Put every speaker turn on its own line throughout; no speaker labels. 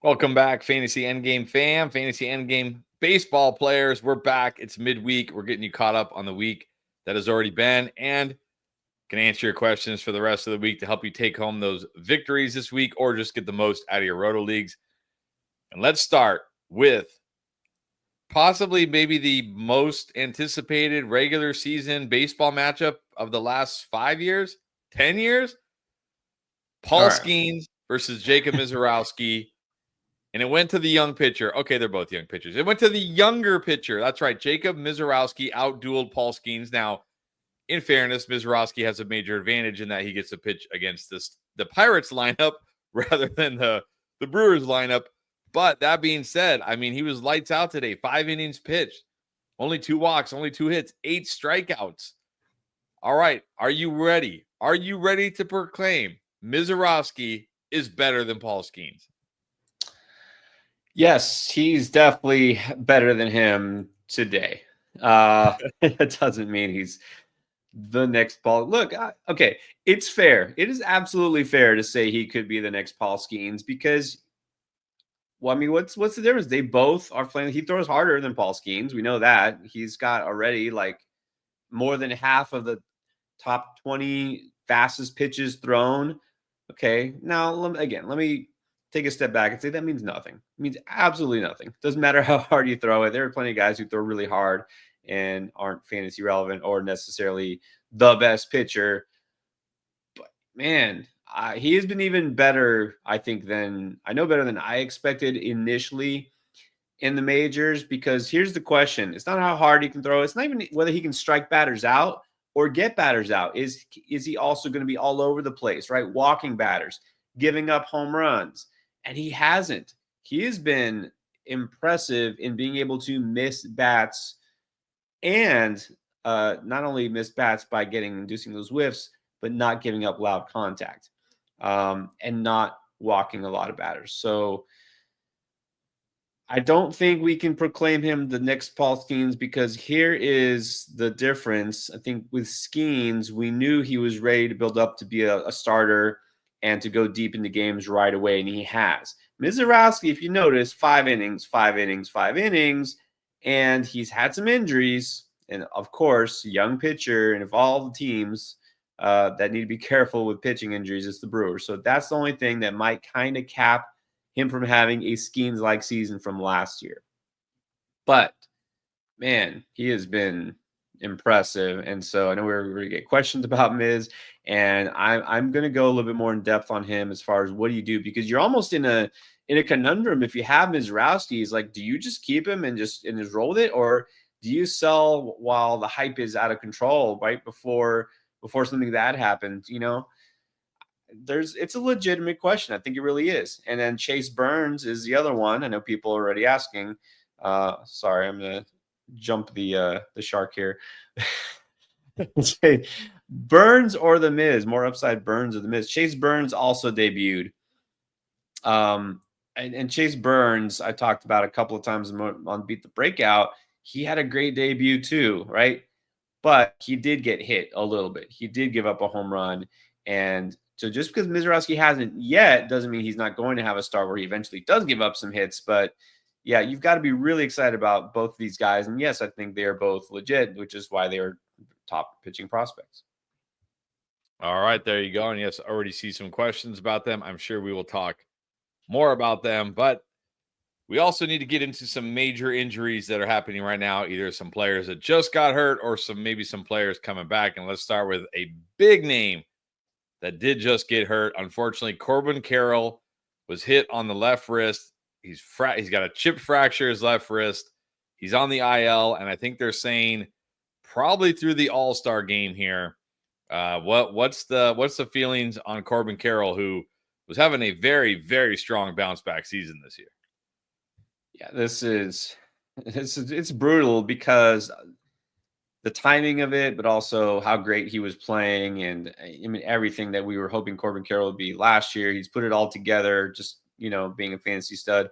Welcome back, Fantasy Endgame fam, Fantasy Endgame baseball players. We're back. It's midweek. We're getting you caught up on the week that has already been and can answer your questions for the rest of the week to help you take home those victories this week or just get the most out of your roto leagues. And let's start with possibly maybe the most anticipated regular season baseball matchup of the last 5 years, 10 years. Paul Skeens versus Jacob Mizorowski. And it went to the young pitcher. Okay, they're both young pitchers. It went to the younger pitcher. That's right. Jacob Mizorowski outdueled Paul Skeens. Now, in fairness, Mizorowski has a major advantage in that he gets to pitch against the Pirates lineup rather than the Brewers lineup. But that being said, I mean, he was lights out today. 5 innings pitched. Only 2 walks, only 2 hits, 8 strikeouts. All right. Are you ready? Are you ready to proclaim Mizorowski is better than Paul Skeens?
Yes, he's definitely better than him today. It doesn't mean he's the next Paul. Look, okay, it's fair. It is absolutely fair to say he could be the next Paul Skeens because, well, I mean, what's the difference? They both are playing. He throws harder than Paul Skeens. We know that. He's got already like more than half of the top 20 fastest pitches thrown. Okay, now let me take a step back and say that means nothing. It means absolutely nothing. Doesn't matter how hard you throw it. There are plenty of guys who throw really hard and aren't fantasy relevant or necessarily the best pitcher. But man, he has been even better, I think, better than I expected initially in the majors. Because here's the question: it's not how hard he can throw. It's not even whether he can strike batters out or get batters out. Is he also going to be all over the place, right? Walking batters, giving up home runs. And he hasn't. He has been impressive in being able to miss bats and not only miss bats by inducing those whiffs, but not giving up loud contact and not walking a lot of batters. So I don't think we can proclaim him the next Paul Skeens because here is the difference. I think with Skeens, we knew he was ready to build up to be a starter and to go deep into games right away, and he has. Mizorowski, if you notice, 5 innings, 5 innings, 5 innings, and he's had some injuries. And, of course, young pitcher, and of all the teams that need to be careful with pitching injuries, it's the Brewers. So that's the only thing that might kind of cap him from having a Skeens-like season from last year. But, man, he has been impressive. And so I know we're going to get questions about Miz, and I'm going to go a little bit more in depth on him as far as what do you do, because you're almost in a conundrum. If you have Mizorowski, is like, do you just keep him and just roll with it, or do you sell while the hype is out of control right before something that happens? You know, it's a legitimate question. I think it really is. And then Chase Burns is the other one. I know people are already asking. Sorry, I'm gonna jump the shark here. Burns or the Miz? More upside, Burns or the Miz? Chase Burns also debuted. And Chase Burns, I talked about a couple of times on Beat the Breakout. He had a great debut too, right? But he did get hit a little bit. He did give up a home run. And so just because Mizorowski hasn't yet doesn't mean he's not going to have a start where he eventually does give up some hits. But yeah, you've got to be really excited about both of these guys. And yes, I think they are both legit, which is why they are top pitching prospects.
All right, there you go. And yes, I already see some questions about them. I'm sure we will talk more about them, but we also need to get into some major injuries that are happening right now. Either some players that just got hurt or maybe some players coming back. And let's start with a big name that did just get hurt. Unfortunately, Corbin Carroll was hit on the left wrist. He's got a chip fracture his left wrist. He's on the IL, and I think they're saying probably through the All-Star game here. What's the feelings on Corbin Carroll, who was having a very, very strong bounce back season this year?
Yeah, it's brutal because the timing of it, but also how great he was playing, and I mean everything that we were hoping Corbin Carroll would be last year. He's put it all together, just being a fantasy stud.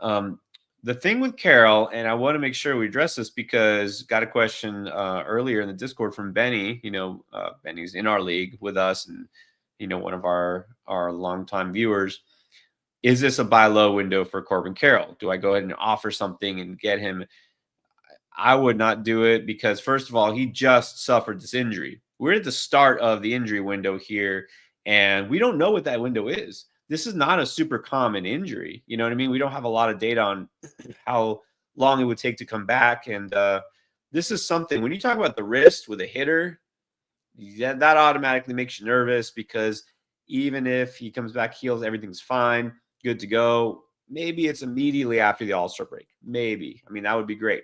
The thing with Carroll, and I want to make sure we address this because got a question earlier in the Discord from Benny. Benny's in our league with us, and one of our longtime viewers. is this a buy low window for Corbin Carroll? Do I go ahead and offer something and get him? I would not do it because, first of all, he just suffered this injury. We're at the start of the injury window here, and we don't know what that window is. This is not a super common injury. You know what I mean? We don't have a lot of data on how long it would take to come back. And this is something, when you talk about the wrist with a hitter, that automatically makes you nervous because even if he comes back, heals, everything's fine, good to go. Maybe it's immediately after the All-Star break. Maybe. I mean, that would be great.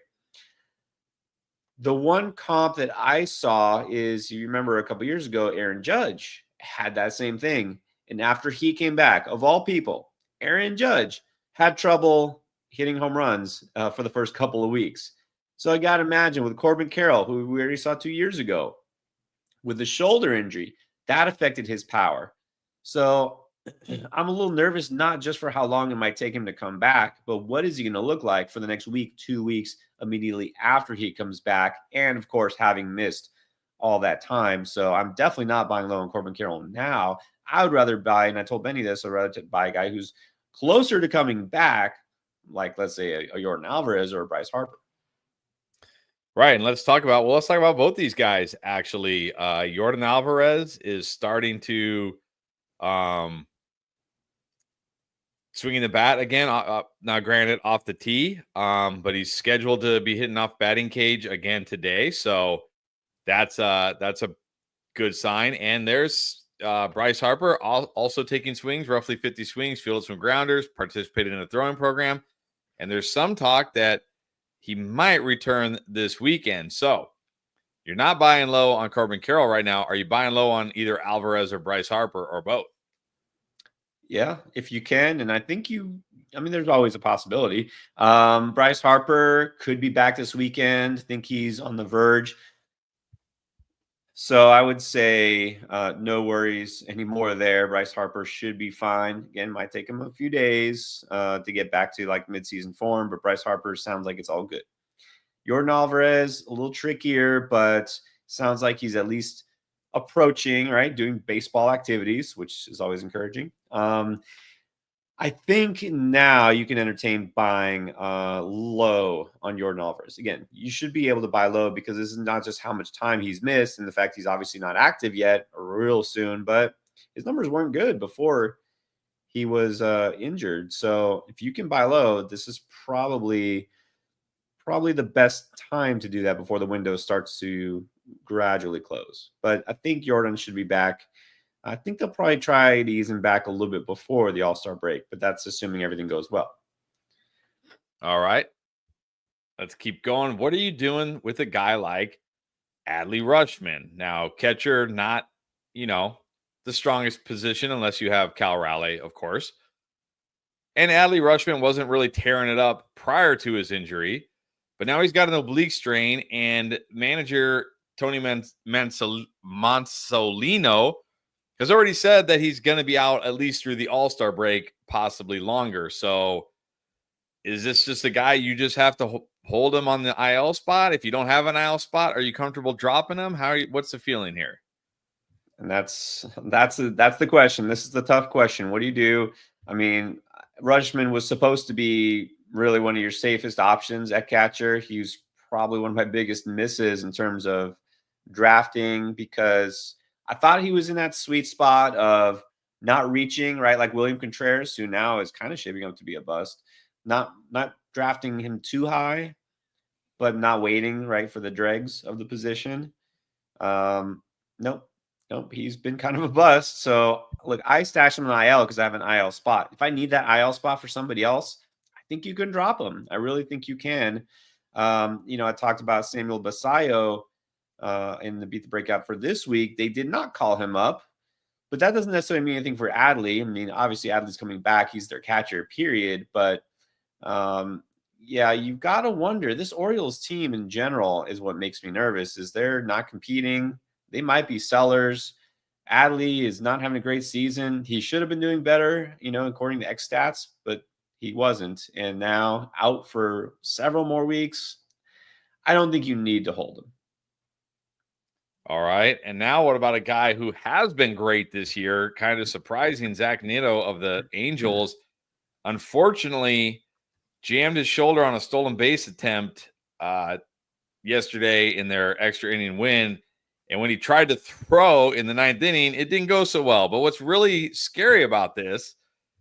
The one comp that I saw is, you remember a couple years ago, Aaron Judge had that same thing. And after he came back, of all people, Aaron Judge had trouble hitting home runs for the first couple of weeks. So I got to imagine with Corbin Carroll, who we already saw 2 years ago, with the shoulder injury, that affected his power. So I'm a little nervous, not just for how long it might take him to come back, but what is he going to look like for the next week, 2 weeks, immediately after he comes back? And of course, having missed all that time. So I'm definitely not buying low on Corbin Carroll now. I would rather buy, and I told Benny this, I'd rather buy a guy who's closer to coming back, like let's say a Yordan Alvarez or a Bryce Harper.
Right. And let's talk about both these guys, actually. Yordan Alvarez is starting to swinging the bat again. Now, granted, off the tee, but he's scheduled to be hitting off batting cage again today. So that's a good sign. And there's Bryce Harper also taking swings, roughly 50 swings, fielded some grounders, participated in a throwing program. And there's some talk that he might return this weekend. So you're not buying low on Corbin Carroll right now. Are you buying low on either Alvarez or Bryce Harper or both?
Yeah, if you can. And I think there's always a possibility. Bryce Harper could be back this weekend. I think he's on the verge. So I would say no worries anymore there. Bryce Harper should be fine. Again, might take him a few days to get back to like midseason form, but Bryce Harper sounds like it's all good. Yordan Alvarez, a little trickier, but sounds like he's at least approaching, right, doing baseball activities, which is always encouraging. I think now you can entertain buying low on Yordan Alvarez. Again, you should be able to buy low because this is not just how much time he's missed and the fact he's obviously not active yet or real soon, but his numbers weren't good before he was injured. So if you can buy low, this is probably the best time to do that before the window starts to gradually close. But I think Yordan should be back. I think they'll probably try to ease him back a little bit before the All-Star break, but that's assuming everything goes well.
All right. Let's keep going. What are you doing with a guy like Adley Rutschman? Now, catcher, not, the strongest position unless you have Cal Raleigh, of course. And Adley Rutschman wasn't really tearing it up prior to his injury, but now he's got an oblique strain, and manager Tony Monsolino has already said that he's going to be out at least through the All-Star break, possibly longer. So is this just a guy you just have to hold him on the IL spot? If you don't have an IL spot, are you comfortable dropping him? What's the feeling here?
And that's the question. This is the tough question. What do you do? I mean, Rutschman was supposed to be really one of your safest options at catcher. He was probably one of my biggest misses in terms of drafting because I thought he was in that sweet spot of not reaching, right? Like William Contreras, who now is kind of shaping up to be a bust. Not drafting him too high, but not waiting, right, for the dregs of the position. Nope, he's been kind of a bust. So look, I stashed him in IL because I have an IL spot. If I need that IL spot for somebody else, I think you can drop him. I really think you can. I talked about Samuel Basayo in the Beat the Breakout for this week. They did not call him up, but that doesn't necessarily mean anything for Adley. I mean, obviously Adley's coming back. He's their catcher, period. But you've got to wonder. This Orioles team in general is what makes me nervous, is they're not competing. They might be sellers. Adley is not having a great season. He should have been doing better, according to X stats, but he wasn't. And now out for several more weeks. I don't think you need to hold him.
All right. And now what about a guy who has been great this year, kind of surprising, Zach Nitto of the Angels? unfortunately jammed his shoulder on a stolen base attempt yesterday in their extra inning win. And when he tried to throw in the 9th inning, it didn't go so well. But what's really scary about this,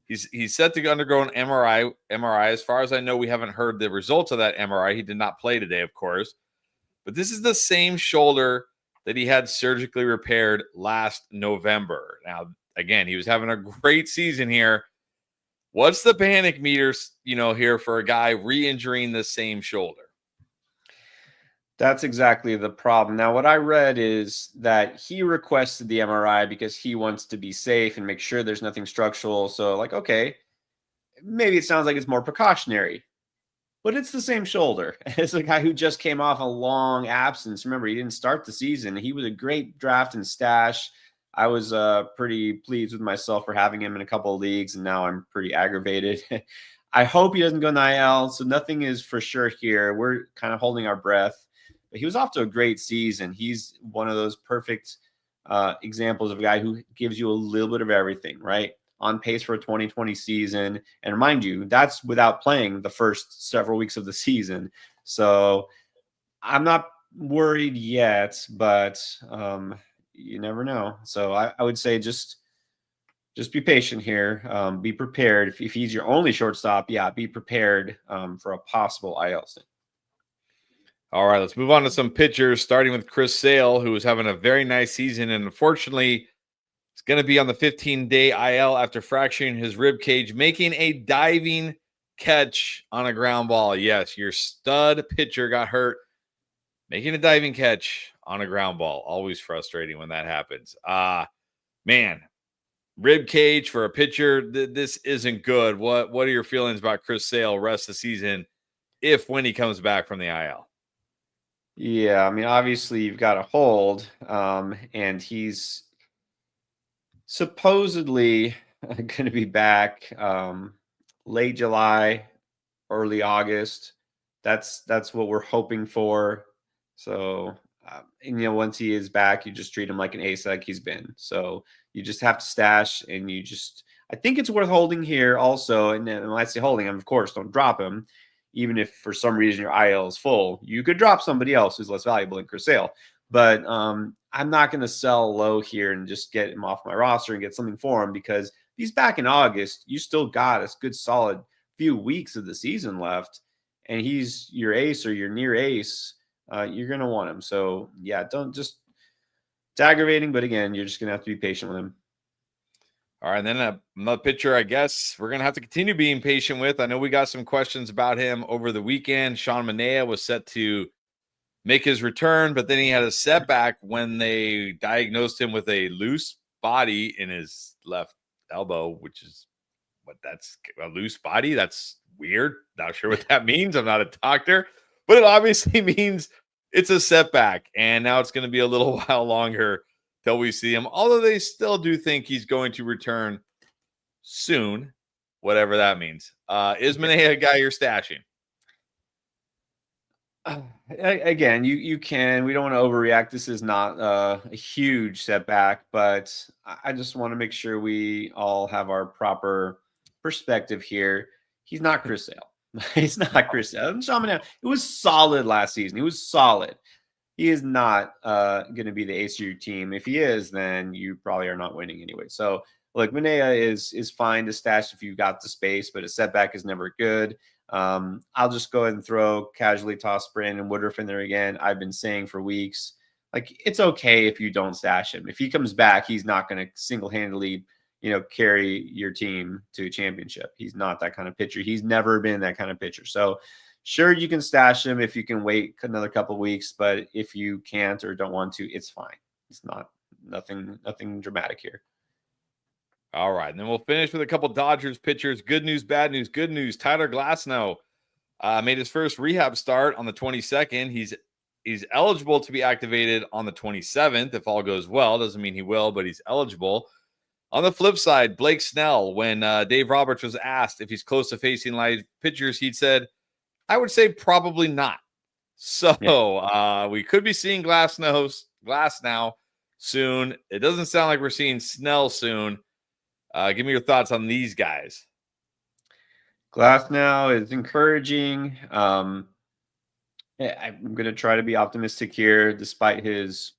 he's set to undergo an MRI. As far as I know, we haven't heard the results of that MRI. He did not play today, of course. But this is the same shoulder that he had surgically repaired last November. Now, again, he was having a great season here. What's the panic meters, here for a guy re-injuring the same shoulder?
That's exactly the problem. Now, what I read is that he requested the MRI because he wants to be safe and make sure there's nothing structural. So, okay, maybe it sounds like it's more precautionary, but it's the same shoulder. It's a guy who just came off a long absence. Remember, he didn't start the season. He was a great draft and stash. I was pretty pleased with myself for having him in a couple of leagues, and now I'm pretty aggravated. I hope he doesn't go IL, so nothing is for sure here. We're kind of holding our breath. But he was off to a great season. He's one of those perfect examples of a guy who gives you a little bit of everything, right? On pace for a 2020 season. And mind you, that's without playing the first several weeks of the season. So I'm not worried yet, but you never know. So I would say just be patient here. Be prepared. If he's your only shortstop, be prepared for a possible IL stint.
All right, let's move on to some pitchers, starting with Chris Sale, who was having a very nice season. And unfortunately, it's going to be on the 15-day IL after fracturing his rib cage, making a diving catch on a ground ball. Yes, your stud pitcher got hurt making a diving catch on a ground ball. Always frustrating when that happens. Man, rib cage for a pitcher, this isn't good. What are your feelings about Chris Sale rest of the season when he comes back from the IL?
Yeah, I mean, obviously you've got a hold, and he's supposedly going to be back late July, early August. That's what we're hoping for. So, once he is back, you just treat him like an ace like he's been. So you just have to stash, and I think it's worth holding here also. And when I say holding him, of course, don't drop him. Even if for some reason your IL is full, you could drop somebody else who's less valuable than Chris Sale. But I'm not going to sell low here and just get him off my roster and get something for him, because if he's back in August, you still got a good solid few weeks of the season left, and he's your ace or your near ace. You're going to want him. So, it's aggravating, but again, you're just going to have to be patient with him.
All right, and then another pitcher I guess we're going to have to continue being patient with. I know we got some questions about him over the weekend. Sean Manaea was set to make his return, but then he had a setback when they diagnosed him with a loose body in his left elbow, which is that's a loose body. That's weird. Not sure what that means. I'm not a doctor, but it obviously means it's a setback, and now it's going to be a little while longer till we see him, although they still do think he's going to return soon, whatever that means. Is Manaea a guy you're stashing?
Again, you can. We don't want to overreact. This is not a huge setback, but I just want to make sure we all have our proper perspective here. He's not Chris Sale. He's not Chris Sale. Sean Manaea, it was solid last season. He was solid. He is not going to be the ace of your team. If he is, then you probably are not winning anyway. So, look, Manaea is fine to stash if you've got the space, but a setback is never good. I'll just go ahead and throw casually toss Brandon Woodruff in there again. I've been saying for weeks, it's okay if you don't stash him. If he comes back, he's not going to single-handedly, carry your team to a championship. He's not that kind of pitcher. He's never been that kind of pitcher. So, sure, you can stash him if you can wait another couple of weeks, but if you can't or don't want to, it's fine. It's nothing dramatic here.
All right, and then we'll finish with a couple Dodgers pitchers. Good news, bad news. Good news. Tyler Glasnow made his first rehab start on the 22nd. He's eligible to be activated on the 27th if all goes well. Doesn't mean he will, but he's eligible. On the flip side, Blake Snell, when Dave Roberts was asked if he's close to facing live pitchers, he'd said, I would say probably not. So we could be seeing Glasnow soon. It doesn't sound like we're seeing Snell soon. Give me your thoughts on these guys.
Glass now is encouraging. I'm going to try to be optimistic here, despite his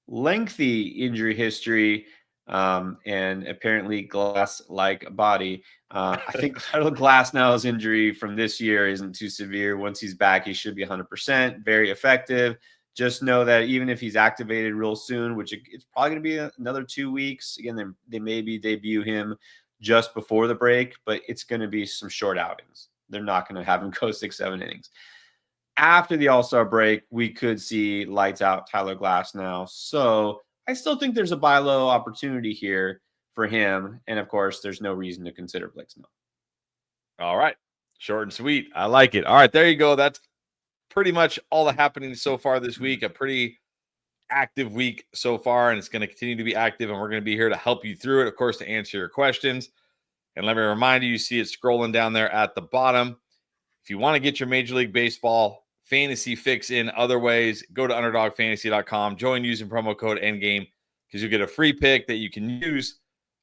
lengthy injury history and apparently glass-like body. I think Glass now's injury from this year isn't too severe. Once he's back, he should be 100%, very effective. Just know that even if he's activated real soon, which it's probably going to be another 2 weeks, again, they maybe debut him just before the break, but it's going to be some short outings. They're not going to have him go 6-7 innings. After the All-Star break, we could see lights out Tyler Glass now. So I still think there's a buy low opportunity here for him. And of course, there's no reason to consider Blake Snell.
All right. Short and sweet. I like it. All right. There you go. That's pretty much all the happenings so far this week. A pretty active week so far, and it's going to continue to be active. And we're going to be here to help you through it, of course, to answer your questions. And let me remind you, you see it scrolling down there at the bottom. If you want to get your Major League Baseball fantasy fix in other ways, go to underdogfantasy.com, join using promo code Endgame, because you'll get a free pick that you can use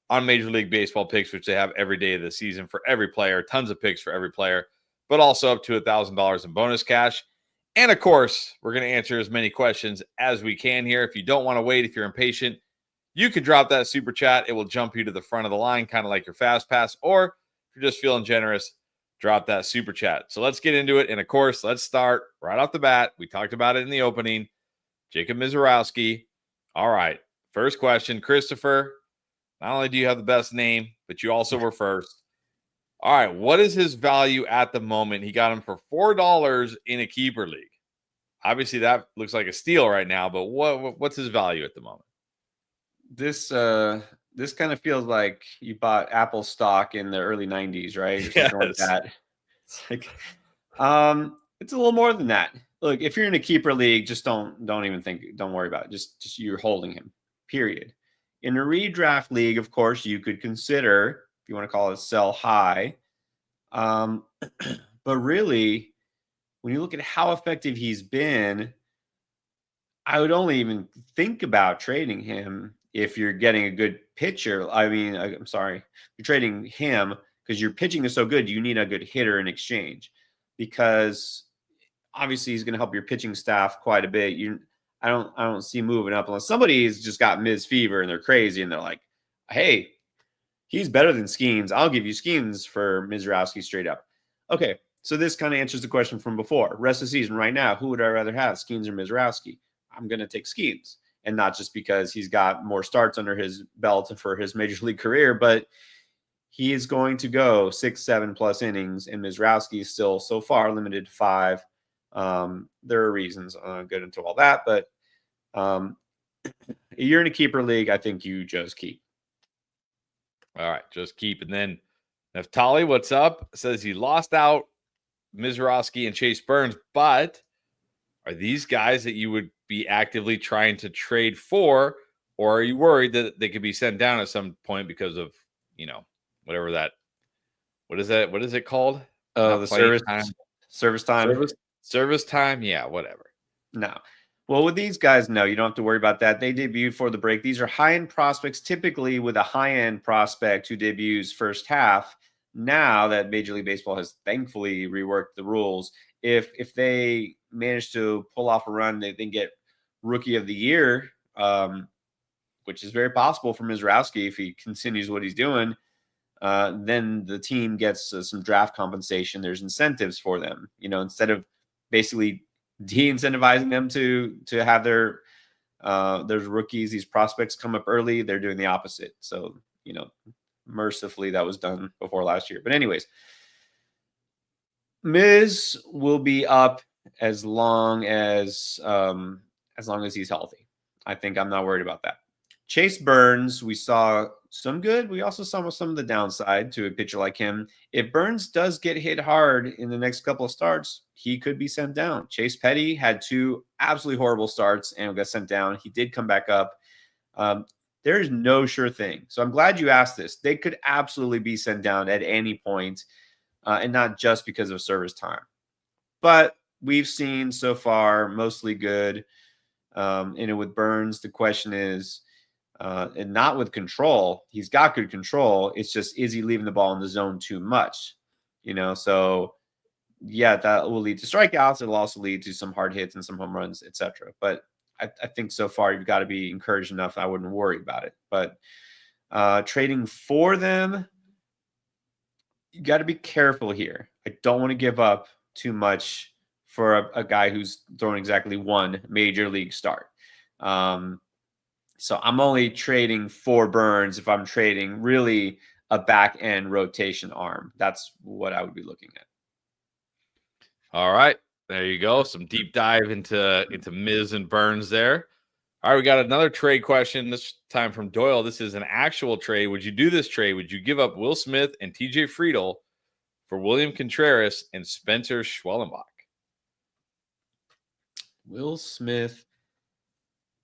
on Major League Baseball picks, which they have every day of the season for every player, tons of picks for every player, but also up to $1,000 in bonus cash. And of course, we're going to answer as many questions as we can here. If you don't want to wait, if you're impatient, you could drop that super chat. It will jump you to the front of the line, kind of like your fast pass. Or if you're just feeling generous, drop that super chat. So let's get into it. And of course, let's start right off the bat. We talked about it in the opening. Jacob Mizorowski. All right. First question, Christopher. Not only do you have the best name, but you also were first. All right. What is his value at the moment? He got him for $4 in a keeper league. Obviously, that looks like a steal right now, but what's his value at the moment?
This kind of feels like you bought Apple stock in the early 90s, right? Or something like that. It's like it's a little more than that. Look, if you're in a keeper league, just don't worry about it. Just you're holding him. Period. In a redraft league, of course, you could consider, if you want to call it, sell high. But really, when you look at how effective he's been, I would only even think about trading him if you're getting a good pitcher. I mean, I'm sorry, you're trading him because your pitching is so good. You need a good hitter in exchange, because obviously he's going to help your pitching staff quite a bit. I don't see moving up unless somebody's just got Miz fever and they're crazy and they're like, hey, he's better than Skeens. I'll give you Skeens for Mizorowski straight up. Okay, so this kind of answers the question from before. Rest of the season right now, who would I rather have, Skeens or Mizorowski? I'm going to take Skeens, and not just because he's got more starts under his belt for his major league career, but he is going to go 6-7+ innings, and Mizorowski is still so far limited to 5. There are reasons. I'm not good into all that, but you're in a keeper league. I think you just keep.
All right, just keep. And then Naftali, what's up? Says he lost out Mizorowski and Chase Burns, but are these guys that you would be actively trying to trade for, or are you worried that they could be sent down at some point because of, whatever that, what is it called?
The service time.
Yeah, whatever.
No. Well, with these guys, no, you don't have to worry about that. They debut for the break. These are high-end prospects, typically with a high-end prospect who debuts first half. Now that Major League Baseball has thankfully reworked the rules, if they manage to pull off a run, they get Rookie of the Year, which is very possible for Mizorowski if he continues what he's doing. Then the team gets some draft compensation. There's incentives for them, instead of basically de-incentivizing them to have their rookies, these prospects come up early. They're doing the opposite. So, mercifully that was done before last year. But anyways, Miz will be up as long as he's healthy. I think I'm not worried about that. Chase Burns, we saw some good. We also saw some of the downside to a pitcher like him. If Burns does get hit hard in the next couple of starts, he could be sent down. Chase Petty had 2 absolutely horrible starts and got sent down. He did come back up. There is no sure thing. So I'm glad you asked this. They could absolutely be sent down at any point, and not just because of service time. But we've seen so far mostly good. With Burns, the question is, and not with control. He's got good control. It's just, is he leaving the ball in the zone too much? So yeah, that will lead to strikeouts. It'll also lead to some hard hits and some home runs, etc. But I think so far you've got to be encouraged enough. I wouldn't worry about it. But trading for them, you got to be careful here. I don't want to give up too much for a guy who's thrown exactly one major league start. So I'm only trading for Burns if I'm trading really a back end rotation arm. That's what I would be looking at.
All right. There you go. Some deep dive into Miz and Burns there. All right, we got another trade question, this time from Doyle. This is an actual trade. Would you do this trade? Would you give up Will Smith and TJ Friedel for William Contreras and Spencer Schwellenbach?
Will Smith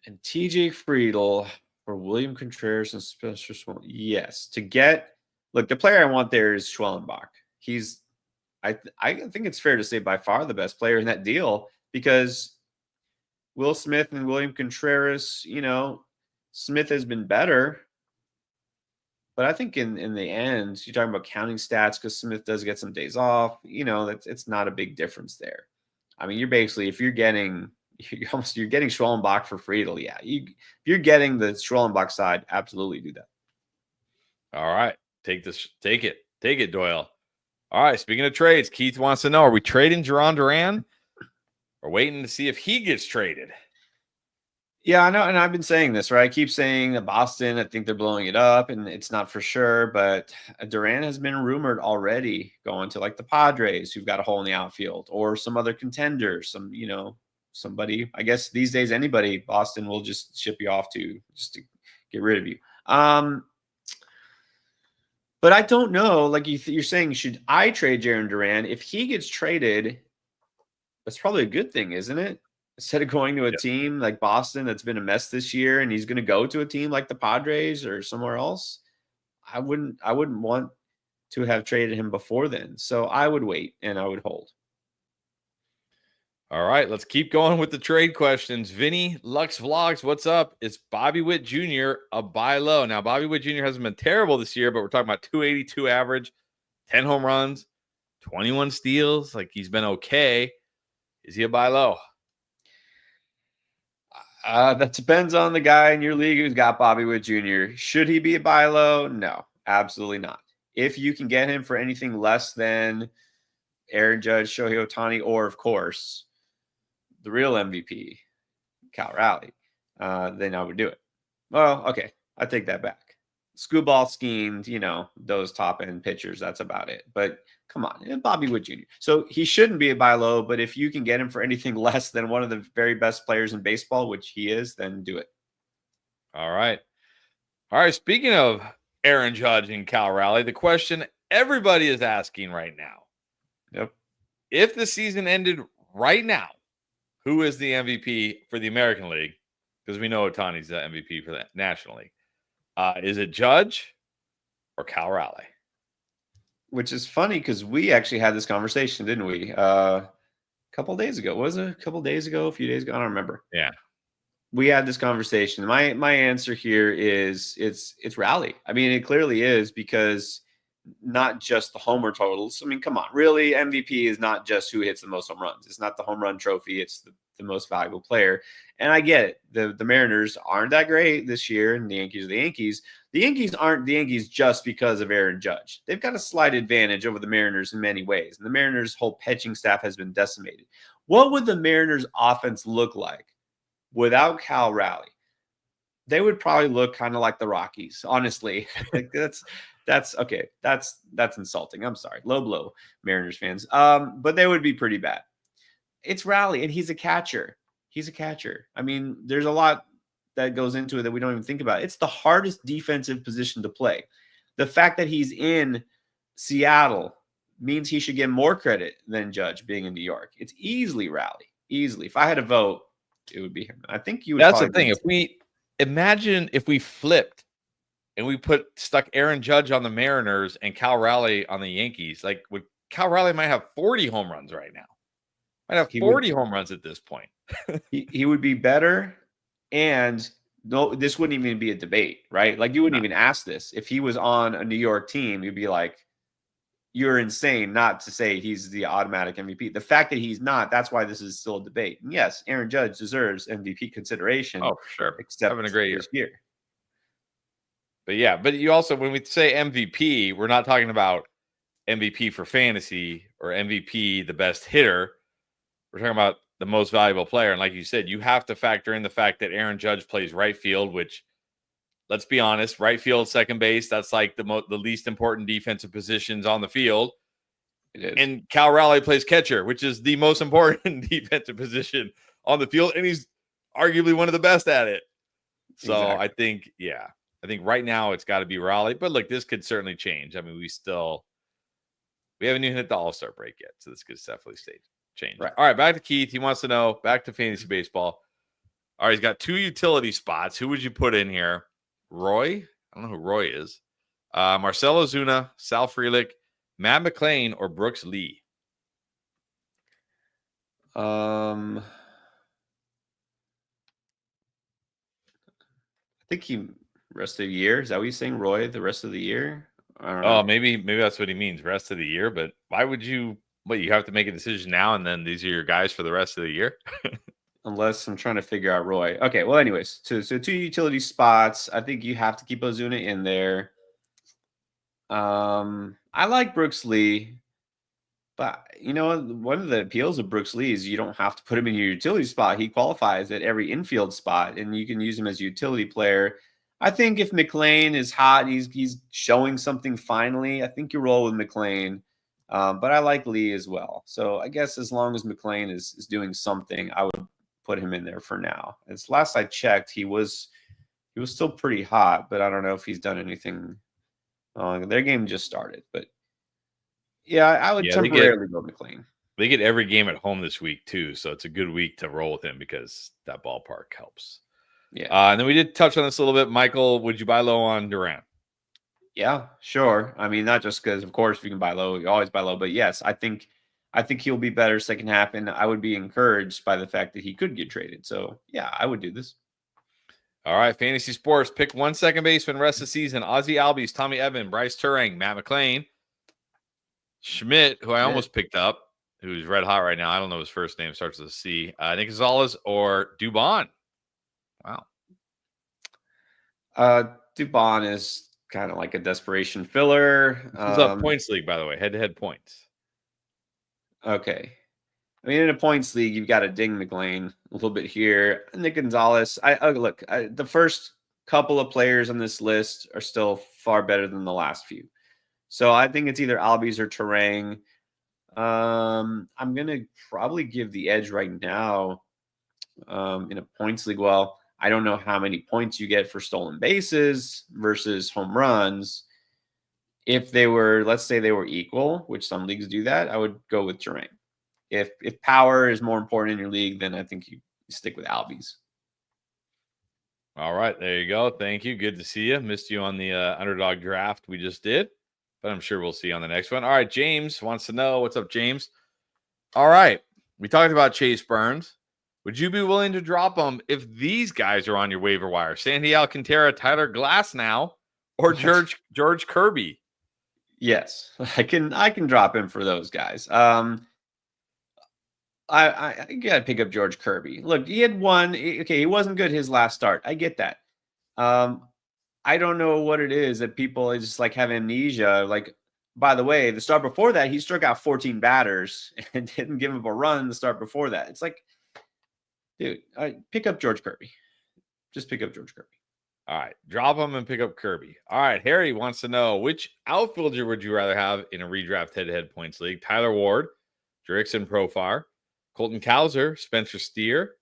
and TJ Friedel for William Contreras and Spencer Schwellenbach. Yes. The player I want there is Schwellenbach. I think it's fair to say by far the best player in that deal, because Will Smith and William Contreras, Smith has been better. But I think in the end, you're talking about counting stats because Smith does get some days off. It's not a big difference there. I mean, you're basically, if you're getting Schwellenbach for Friedel, yeah. If you're getting the Schwellenbach side, absolutely do that.
All right. Take it, Doyle. All right. Speaking of trades, Keith wants to know, are we trading Jarron Duran or waiting to see if he gets traded?
Yeah, I know. And I've been saying this, right? I keep saying that Boston, I think they're blowing it up, and it's not for sure. But Duran has been rumored already going to like the Padres, who've got a hole in the outfield, or some other contender, somebody. I guess these days, anybody Boston will just ship you off to just to get rid of you. But I don't know. Like you're saying, should I trade Jarren Duran? If he gets traded, that's probably a good thing, isn't it? Instead of going to a team like Boston that's been a mess this year, and he's going to go to a team like the Padres or somewhere else, I wouldn't want to have traded him before then. So I would wait and I would hold.
All right, let's keep going with the trade questions. Vinny Lux Vlogs, what's up? Is Bobby Witt Jr. a buy low? Now, Bobby Witt Jr. hasn't been terrible this year, but we're talking about 282 average, 10 home runs, 21 steals. Like, he's been okay. Is he a buy low?
That depends on the guy in your league who's got Bobby Witt Jr. Should he be a buy low? No, absolutely not. If you can get him for anything less than Aaron Judge, Shohei Ohtani, or, of course, the real MVP, Cal Raleigh, then I would do it. Well, okay, I take that back. Screwball schemed, those top-end pitchers, that's about it. But come on, Bobby Witt Jr. So he shouldn't be a buy low, but if you can get him for anything less than one of the very best players in baseball, which he is, then do it.
All right. Speaking of Aaron Judge and Cal Raleigh, the question everybody is asking right now.
Yep.
If the season ended right now, who is the MVP for the American League? Because we know Ohtani's the MVP for the National League. Is it Judge or Cal Raleigh?
Which is funny because we actually had this conversation, didn't we? A couple days ago. Was it a couple days ago? A few days ago? I don't remember.
Yeah.
We had this conversation. My answer here is it's Raleigh. I mean, it clearly is, because not just the homer totals. I mean, come on. Really, MVP is not just who hits the most home runs. It's not the home run trophy. It's the most valuable player. And I get it. The Mariners aren't that great this year, and the Yankees are the Yankees. The Yankees aren't the Yankees just because of Aaron Judge. They've got a slight advantage over the Mariners in many ways. And the Mariners' whole pitching staff has been decimated. What would the Mariners' offense look like without Cal Raleigh? They would probably look kind of like the Rockies, honestly. Like that's okay. That's insulting. I'm sorry. Low blow, Mariners fans. But they would be pretty bad. It's Raleigh, and he's a catcher. I mean, there's a lot that goes into it that we don't even think about. It's the hardest defensive position to play. The fact that he's in Seattle means he should get more credit than Judge being in New York. It's easily Raleigh. Easily. If I had a vote, it would be him. I think you would.
That's the thing. If we imagine if we flipped and we stuck Aaron Judge on the Mariners and Cal Raleigh on the Yankees, like Cal Raleigh might have 40 home runs right now. Might have 40 home runs at this point.
he would be better, and no, this wouldn't even be a debate, right? Like, you wouldn't even ask this. If he was on a New York team, you'd be like, you're insane not to say he's the automatic MVP. The fact that he's not, that's why this is still a debate. And yes, Aaron Judge deserves MVP consideration.
Oh, for sure.
Except
having a great
this year.
But yeah, but you also, when we say MVP, we're not talking about MVP for fantasy or MVP, the best hitter. We're talking about the most valuable player. And like you said, you have to factor in the fact that Aaron Judge plays right field, which, let's be honest, right field, second base, that's like the least important defensive positions on the field.
It is.
And Cal Raleigh plays catcher, which is the most important defensive position on the field. And he's arguably one of the best at it. So exactly. I think right now it's got to be Raleigh. But look, this could certainly change. I mean, we haven't even hit the All-Star break yet. So this could definitely change.
Right.
All right, back to Keith. He wants to know, back to fantasy baseball. All right, he's got 2 utility spots. Who would you put in here? Roy? I don't know who Roy is. Marcell Ozuna, Sal Frelick, Matt McClain, or Brooks Lee?
I think he rest of the year. Is that what you're saying, Roy? The rest of the year? I don't know.
Oh, maybe that's what he means, rest of the year. But why would you? What, you have to make a decision now, and then these are your guys for the rest of the year?
Unless I'm trying to figure out Roy. Okay, well, anyways, so 2 utility spots. I think you have to keep Ozuna in there. I like Brooks Lee, but one of the appeals of Brooks Lee is you don't have to put him in your utility spot. He qualifies at every infield spot, and you can use him as a utility player. I think if McClain is hot, he's showing something finally, I think you roll with McClain. But I like Lee as well. So I guess as long as McClain is doing something, I would put him in there for now. As last I checked, he was still pretty hot, but I don't know if he's done anything. Their game just started, but yeah, I would temporarily go McClain.
They get every game at home this week too, so it's a good week to roll with him because that ballpark helps.
Yeah.
And then we did touch on this a little bit. Michael, would you buy low on Durant?
Yeah, sure. I mean, not just because, of course, if you can buy low, you always buy low. But yes, I think he'll be better second half, and I would be encouraged by the fact that he could get traded. So yeah, I would do this.
All right, fantasy sports. Pick 1 second baseman rest of the season. Ozzie Albies, Tommy Edman, Bryce Turang, Matt McClain, Schmidt, who I almost picked up, who's red hot right now. I don't know his first name. Starts with a C. Nick Gonzalez or Dubon. Wow.
Dubon is kind of like a desperation filler.
This is a points league, by the way. Head-to-head points.
Okay. I mean, in a points league, you've got to ding McClain a little bit here. Nick Gonzalez. The first couple of players on this list are still far better than the last few. So I think it's either Albies or Turang. I'm going to probably give the edge right now in a points league. Well, I don't know how many points you get for stolen bases versus home runs. If they were, let's say they were equal, which some leagues do that, I would go with Turang. If power is more important in your league, then I think you stick with Albies.
All right, there you go. Thank you. Good to see you. Missed you on the Underdog draft we just did, but I'm sure we'll see you on the next one. All right, James wants to know. What's up, James? All right, we talked about Chase Burns. Would you be willing to drop him if these guys are on your waiver wire? Sandy Alcantara, Tyler Glasnow, or George Kirby?
Yes, I can drop him for those guys. I got to pick up George Kirby. Look, he had one. Okay, he wasn't good his last start. I get that. I don't know what it is that people just like have amnesia. Like, by the way, the start before that, he struck out 14 batters and didn't give up a run the start before that. It's like, dude, pick up George Kirby. Just pick up George Kirby.
All right, drop him and pick up Kirby. All right, Harry wants to know, which outfielder would you rather have in a redraft head-to-head points league? Tyler Ward, Jurickson Profar, Colton Cowser, Spencer Steer,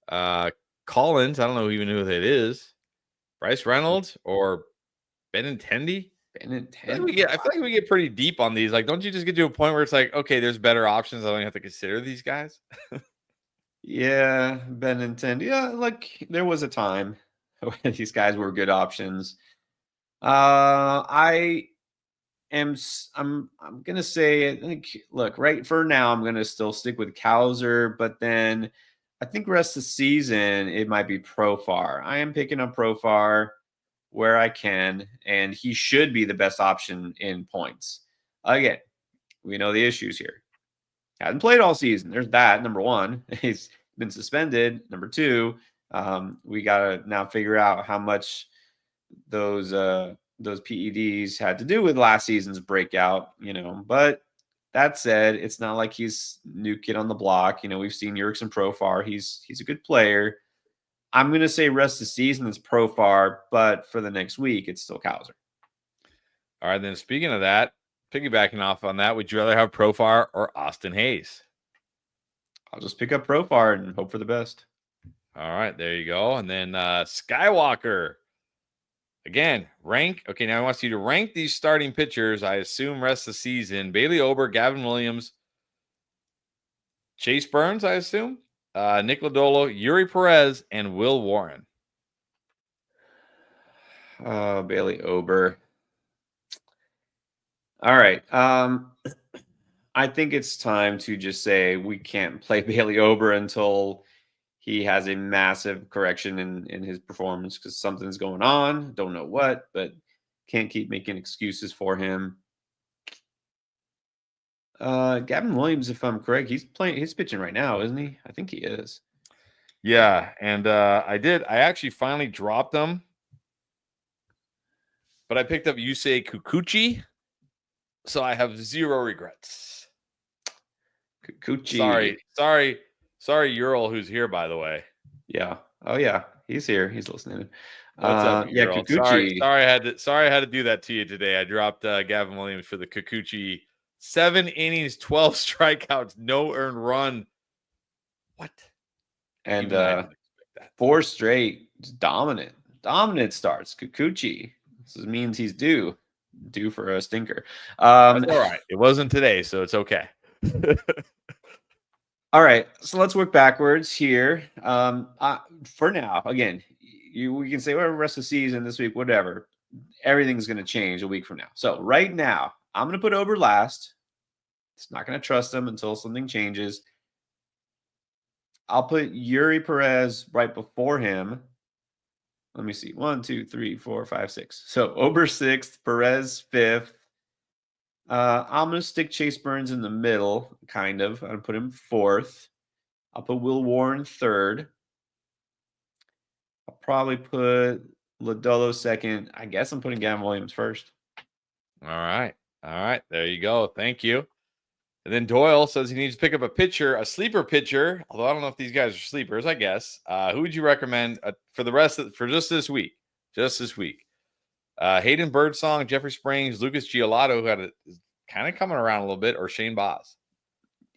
Collins, I don't know even who that is, Bryce Reynolds, or Benintendi?
Benintendi.
I feel like we get pretty deep on these. Like, don't you just get to a point where it's like, okay, there's better options. I don't have to consider these guys.
Yeah, Benintendi. Yeah, like there was a time when these guys were good options. I'm gonna say, I think, look, right for now, I'm gonna still stick with Cowser, but then I think rest of the season it might be Profar. I am picking up Profar where I can, and he should be the best option in points. Again, we know the issues here. Hasn't played all season. There's that. Number one, he's been suspended. Number two, we got to now figure out how much those PEDs had to do with last season's breakout, But that said, it's not like he's new kid on the block. We've seen Jurickson Profar. He's a good player. I'm going to say rest of the season is Profar, but for the next week, it's still Cowser.
All right, then speaking of that, piggybacking off on that, would you rather have Profar or Austin Hayes?
I'll just pick up Profar and hope for the best.
All right, there you go. And then Skywalker. Again, rank. Okay, now I want you to rank these starting pitchers. I assume rest of the season. Bailey Ober, Gavin Williams, Chase Burns, I assume. Nick Lodolo, Yuri Perez, and Will Warren.
Bailey Ober. All right. I think it's time to just say we can't play Bailey Ober until he has a massive correction in his performance because something's going on. Don't know what, but can't keep making excuses for him. Gavin Williams, if I'm correct, he's pitching right now, isn't he? I think he is.
Yeah, and I actually finally dropped them, but I picked up Yusei Kikuchi, so I have zero regrets.
Kikuchi.
Sorry, Ural, who's here, by the way.
Yeah. Oh yeah, he's here. He's listening.
What's up,
yeah,
Ural?
Kikuchi.
Sorry, I had to do that to you today. I dropped Gavin Williams for the Kikuchi. 7 innings, 12 strikeouts, no earned run. What?
And 4 straight dominant starts. Kikuchi. This means he's due for a stinker.
That's all right. It wasn't today, so it's okay.
All right, so let's work backwards here. For now, again, we can say whatever rest of the season, this week, whatever. Everything's going to change a week from now. So right now, I'm going to put Ober last. It's not going to trust him until something changes. I'll put Yuri Perez right before him. Let me see. 1, 2, 3, 4, 5, 6. So Ober 6th, Perez 5th. I'm going to stick Chase Burns in the middle, kind of. I'm going to put him 4th. I'll put Will Warren 3rd. I'll probably put Lodolo 2nd. I guess I'm putting Gavin Williams 1st.
All right. There you go. Thank you. And then Doyle says he needs to pick up a sleeper pitcher. Although I don't know if these guys are sleepers, I guess. Who would you recommend for just this week? Just this week. Hayden Birdsong, Jeffrey Springs, Lucas Giolito, who is kind of coming around a little bit, or Shane Baz.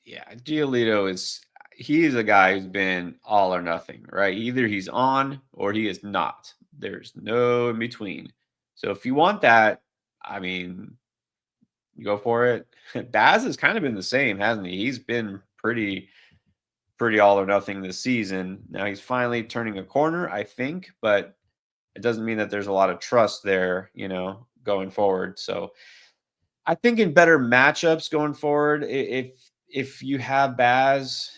Yeah, Giolito he's a guy who's been all or nothing, right? Either he's on or he is not. There's no in between. So if you want that, I mean, go for it. Baz has kind of been the same, hasn't he? He's been pretty all or nothing this season. Now he's finally turning a corner, I think, but it doesn't mean that there's a lot of trust there, going forward. So I think in better matchups going forward, if you have Baz,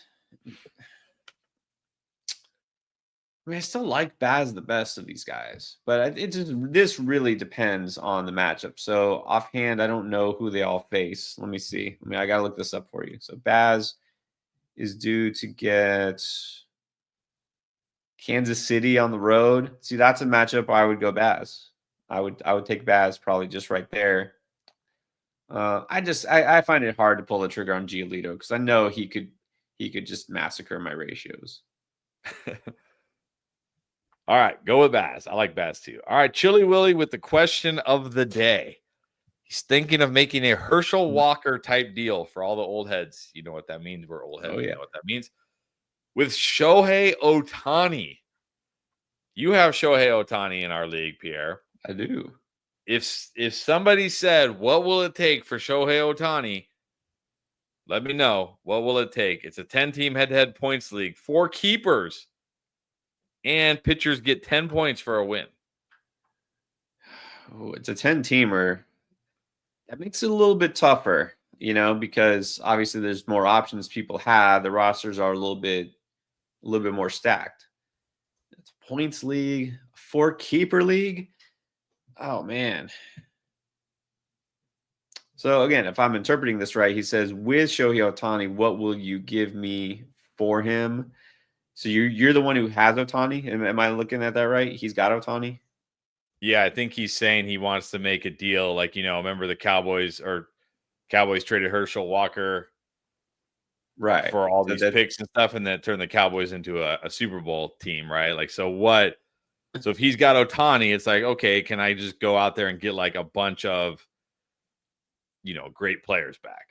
I mean, I still like Baz the best of these guys, but this really depends on the matchup. So offhand, I don't know who they all face. Let me see. I got to look this up for you. So Baz is due to get Kansas City on the road. See, that's a matchup I would go Baz. I would take Baz probably just right there. I find it hard to pull the trigger on Giolito because I know he could just massacre my ratios.
All right, go with Baz. I like Baz too. All right, Chili Willie with the question of the day. He's thinking of making a Herschel Walker type deal for all the old heads. You know what that means? We're old heads. Oh, yeah. You know what that means. With Shohei Ohtani. You have Shohei Ohtani in our league, Pierre.
I do.
If somebody said, what will it take for Shohei Ohtani? Let me know. What will it take? It's a 10-team head-to-head points league. 4 keepers. And pitchers get 10 points for a win.
Oh, it's a 10-teamer. That makes it a little bit tougher, because obviously there's more options people have. The rosters are a little bit more stacked. It's a points league, 4 keeper league. Oh man. So again, if I'm interpreting this right, he says, with Shohei Ohtani, what will you give me for him? So you're the one who has Ohtani. Am I looking at that right? He's got Ohtani.
Yeah, I think he's saying he wants to make a deal. Like, remember the Cowboys traded Herschel Walker
Right.
for all
So
these
that
picks and stuff, and then turned the Cowboys into a Super Bowl team, right? Like, so if he's got Ohtani, it's like, okay, can I just go out there and get like a bunch of, great players back?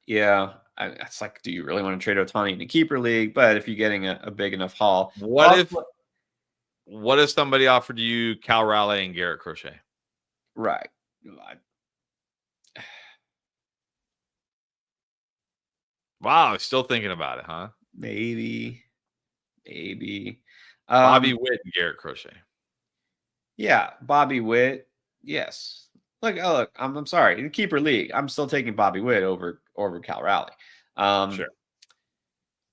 yeah. It's like, do you really want to trade Ohtani in a keeper league? But if you're getting a big enough haul,
What if somebody offered you Cal Raleigh and Garrett Crochet?
right.
Wow, still thinking about it, huh?
Maybe.
Bobby Witt and Garrett Crochet.
Yeah, Bobby Witt. Yes. Look, I'm sorry. In the keeper league, I'm still taking Bobby Witt over Cal Raleigh.
Sure.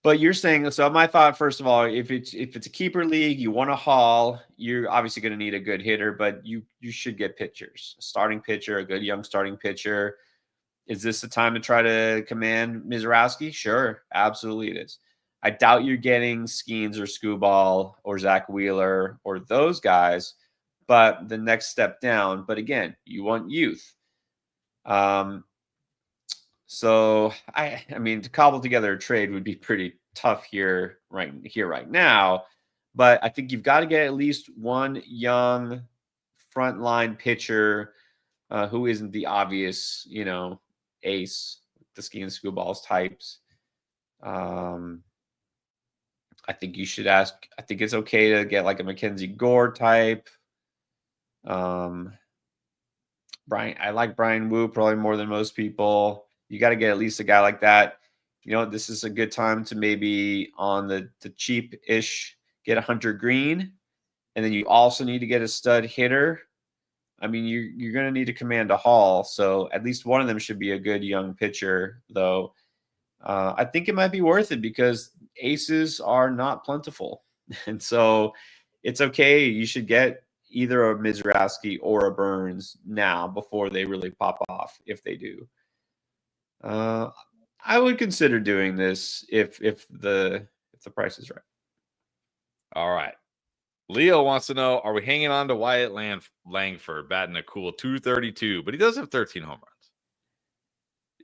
But you're saying, so my thought, first of all, if it's a keeper league, you want to haul, you're obviously going to need a good hitter, but you should get pitchers, a starting pitcher, a good young starting pitcher. Is this the time to try to command Mizrowski? Sure, absolutely it is. I doubt you're getting Skeens or Scooball or Zach Wheeler or those guys, but the next step down. But again, you want youth. So I mean, to cobble together a trade would be pretty tough right now. But I think you've got to get at least one young frontline pitcher who isn't the obvious, ace, the ski and Scooball's types. I think you should ask. I think it's okay to get like a Mackenzie Gore type. Brian, I like Brian Wu probably more than most people. You got to get at least a guy like that. This is a good time to maybe on the cheap-ish get a Hunter Green, and then you also need to get a stud hitter. I mean, you're going to need to command a haul, so at least one of them should be a good young pitcher, though. I think it might be worth it because aces are not plentiful, and so it's okay. You should get either a Mizrowski or a Burns now before they really pop off, if they do. I would consider doing this if the price is right.
All right. Leo wants to know, are we hanging on to Wyatt Langford batting a cool 232, but he does have 13 home runs?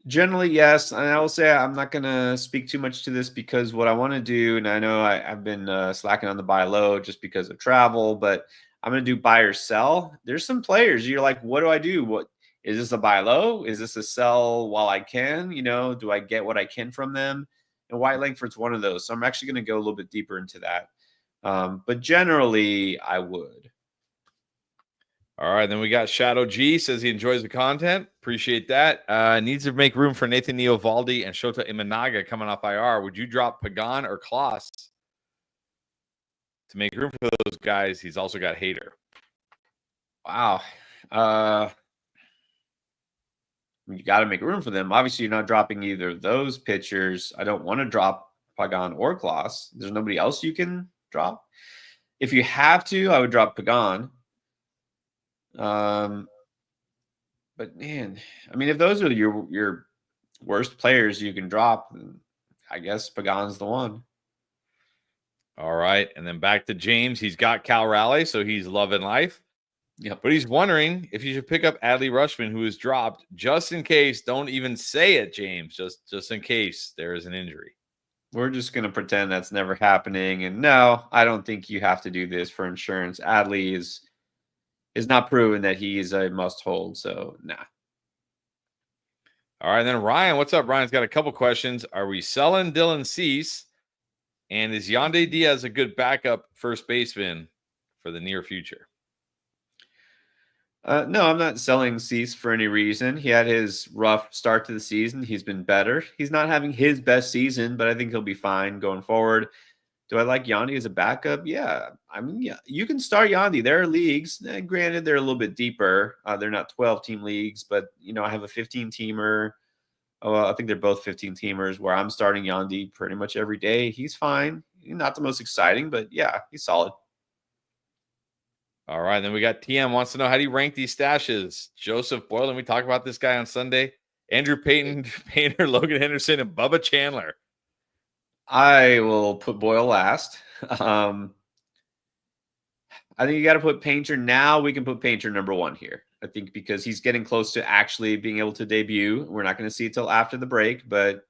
Generally, yes. And I will say I'm not going to speak too much to this because what I want to do, and I know I've been slacking on the buy low just because of travel, but I'm going to do buy or sell. There's some players you're like, what do I do? What is this, a buy low? Is this a sell while I can? Do I get what I can from them? And Wyatt Langford's one of those. So I'm actually going to go a little bit deeper into that. But generally, I would.
All right, then we got Shadow G, says he enjoys the content. Appreciate that. Needs to make room for Nathan Eovaldi and Shota Imanaga coming off IR. Would you drop Pagan or Kloss to make room for those guys? He's also got Hader.
Wow. You got to make room for them. Obviously, you're not dropping either of those pitchers. I don't want to drop Pagan or Kloss. There's nobody else you can drop. If you have to, I would drop Pagan. But man, I mean, if those are your worst players you can drop, I guess Pagan's the one.
All right, and then back to James. He's got Cal Raleigh, so he's loving life.
Yep.
But he's wondering if you should pick up Adley Rutschman, who is dropped, just in case. Don't even say it, James. Just in case there is an injury.
We're just going to pretend that's never happening. And no, I don't think you have to do this for insurance. Adley is not proven that he is a must hold. So, nah.
All right. And then Ryan, what's up? Ryan's got a couple questions. Are we selling Dylan Cease? And is Yandy Diaz a good backup first baseman for the near future?
No, I'm not selling Cease for any reason. He had his rough start to the season. He's been better. He's not having his best season, but I think he'll be fine going forward. Do I like Yandy as a backup? Yeah. I mean, yeah, you can start Yandy. There are leagues. Granted, they're a little bit deeper. They're not 12-team leagues, but, I have a 15-teamer. I think they're both 15-teamers where I'm starting Yandy pretty much every day. He's fine. Not the most exciting, but, yeah, he's solid.
All right. Then we got TM wants to know, how do you rank these stashes? Joseph Boylan, we talked about this guy on Sunday. Andrew Payton, Painter, Logan Henderson, and Bubba Chandler.
I will put Boyle last. I think you got to put Painter now. We can put Painter number 1 here. I think because he's getting close to actually being able to debut. We're not going to see it till after the break, but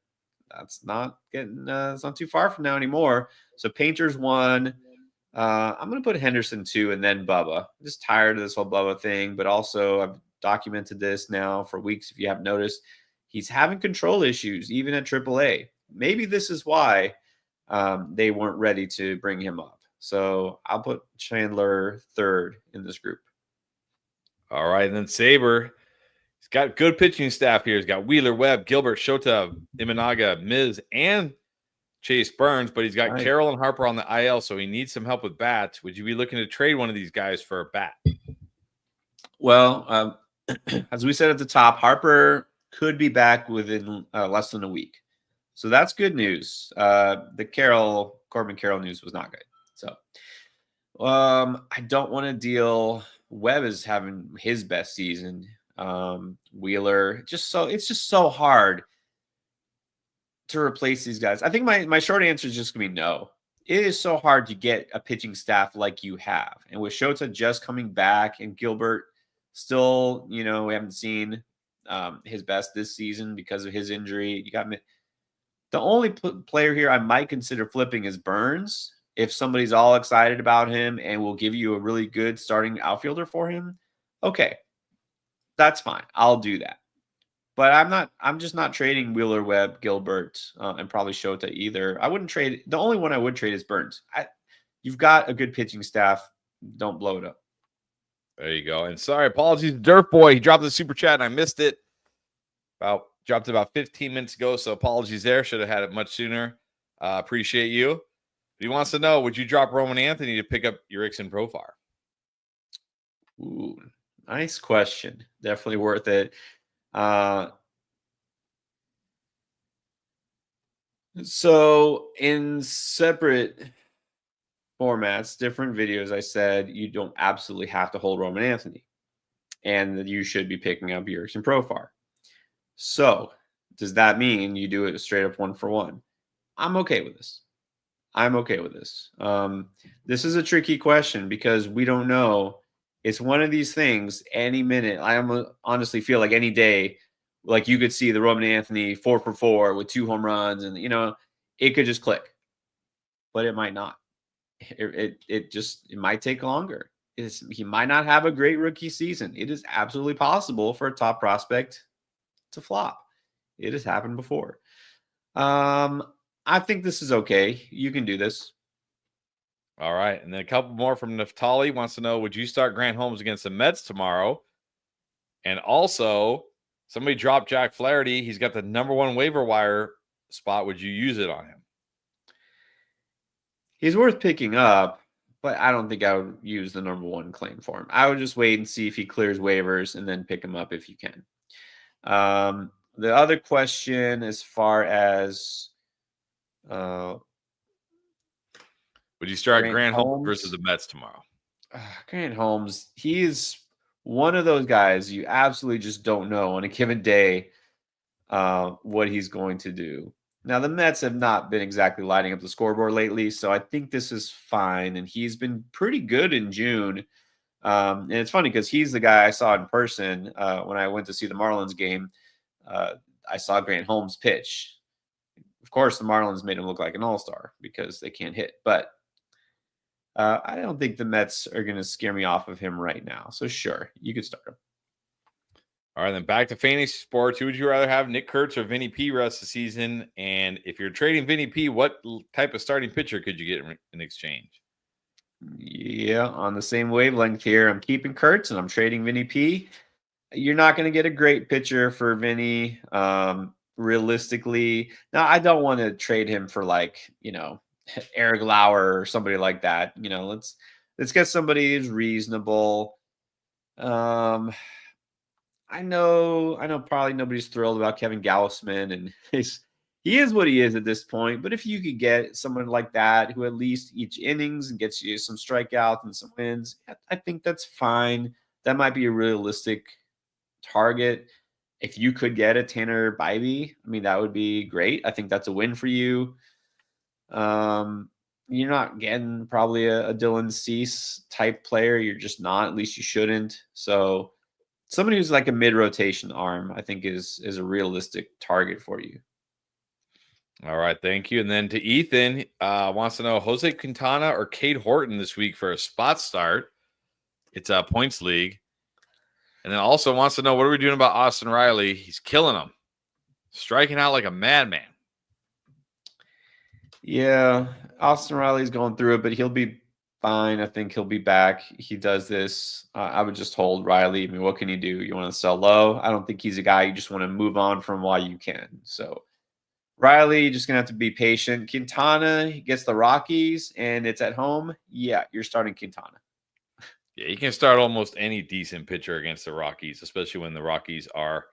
that's not getting it's not too far from now anymore. So Painter's 1. I'm going to put Henderson 2 and then Bubba. I'm just tired of this whole Bubba thing, but also I've documented this now for weeks. If you haven't noticed, he's having control issues even at AAA. Maybe this is why they weren't ready to bring him up. So I'll put Chandler 3rd in this group.
All right, and then Saber. He's got good pitching staff here. He's got Wheeler, Webb, Gilbert, Shota, Imanaga, Miz, and Chase Burns, but he's got Carroll and Harper on the IL, so he needs some help with bats. Would you be looking to trade one of these guys for a bat?
Well, as we said at the top, Harper could be back within less than a week. So that's good news. The Corbin Carroll news was not good. So I don't want to deal. Webb is having his best season. Wheeler, it's just so hard to replace these guys. I think my short answer is just gonna be no. It is so hard to get a pitching staff like you have, and with Shota just coming back and Gilbert still, we haven't seen his best this season because of his injury. You got the only player here I might consider flipping is Burns. If somebody's all excited about him and will give you a really good starting outfielder for him, okay, that's fine. I'll do that. But I'm just not trading Wheeler, Webb, Gilbert, and probably Shota either. I wouldn't trade. The only one I would trade is Burns. You've got a good pitching staff. Don't blow it up.
There you go. And sorry, apologies to Dirt Boy. He dropped the super chat and I missed it. Dropped about 15 minutes ago, so apologies there. Should have had it much sooner. Appreciate you. He wants to know, would you drop Roman Anthony to pick up Urickson Profar?
Ooh, nice question. Definitely worth it. So in separate formats, different videos, I said you don't absolutely have to hold Roman Anthony and that you should be picking up Urickson Profar. So does that mean you do it straight up 1-for-1? I'm okay with this. This is a tricky question because we don't know. It's one of these things. Any minute, I honestly feel like any day, like you could see the Roman Anthony 4-for-4 with 2 home runs, and it could just click, but it might not. It might take longer. He might not have a great rookie season. It is absolutely possible for a top prospect to flop. It has happened before. I think this is okay. You can do this.
All right. And then a couple more from Naftali wants to know, would you start Grant Holmes against the Mets tomorrow? And also, somebody dropped Jack Flaherty. He's got the #1 waiver wire spot. Would you use it on him?
He's worth picking up, but I don't think I would use the #1 claim for him. I would just wait and see if he clears waivers and then pick him up if you can. The other question, as far as
would you start Grant Holmes versus the Mets tomorrow?
Grant Holmes, he is one of those guys you absolutely just don't know on a given day what he's going to do. Now, the Mets have not been exactly lighting up the scoreboard lately, so I think this is fine. And he's been pretty good in June. And it's funny because he's the guy I saw in person when I went to see the Marlins game. I saw Grant Holmes pitch. Of course, the Marlins made him look like an all-star because they can't hit. But I don't think the Mets are going to scare me off of him right now. So sure, you could start him.
All right, then back to fantasy sports. Who would you rather have, Nick Kurtz or Vinny P rest of the season? And if you're trading Vinny P, what type of starting pitcher could you get in exchange?
Yeah, on the same wavelength here. I'm keeping Kurtz and I'm trading Vinny P. You're not going to get a great pitcher for Vinny. Realistically, now I don't want to trade him for Eric Lauer or somebody like that. Let's get somebody who's reasonable. I know probably nobody's thrilled about Kevin Gausman, and he is what he is at this point. But if you could get someone like that who at least each innings and gets you some strikeouts and some wins, I think that's fine. That might be a realistic target. if you could get a Tanner Bybee, I mean, that would be great. I think that's a win for you. You're not getting probably a Dylan Cease type player. You're just not. At least you shouldn't. So somebody who's like a mid rotation arm, I think is a realistic target for you.
All right, thank you. And then to Ethan, wants to know Jose Quintana or Cade Horton this week for a spot start. It's a points league. And then also wants to know, what are we doing about Austin Riley? He's killing them, striking out like a madman.
Yeah, Austin Riley's going through it, but he'll be fine. I think he'll be back. He does this. I would just hold Riley. I mean, what can you do? You want to sell low? I don't think he's a guy you just want to move on from while you can. So Riley, you're just going to have to be patient. Quintana, he gets the Rockies, and it's at home. Yeah, you're starting Quintana.
Yeah, you can start almost any decent pitcher against the Rockies, especially when the Rockies are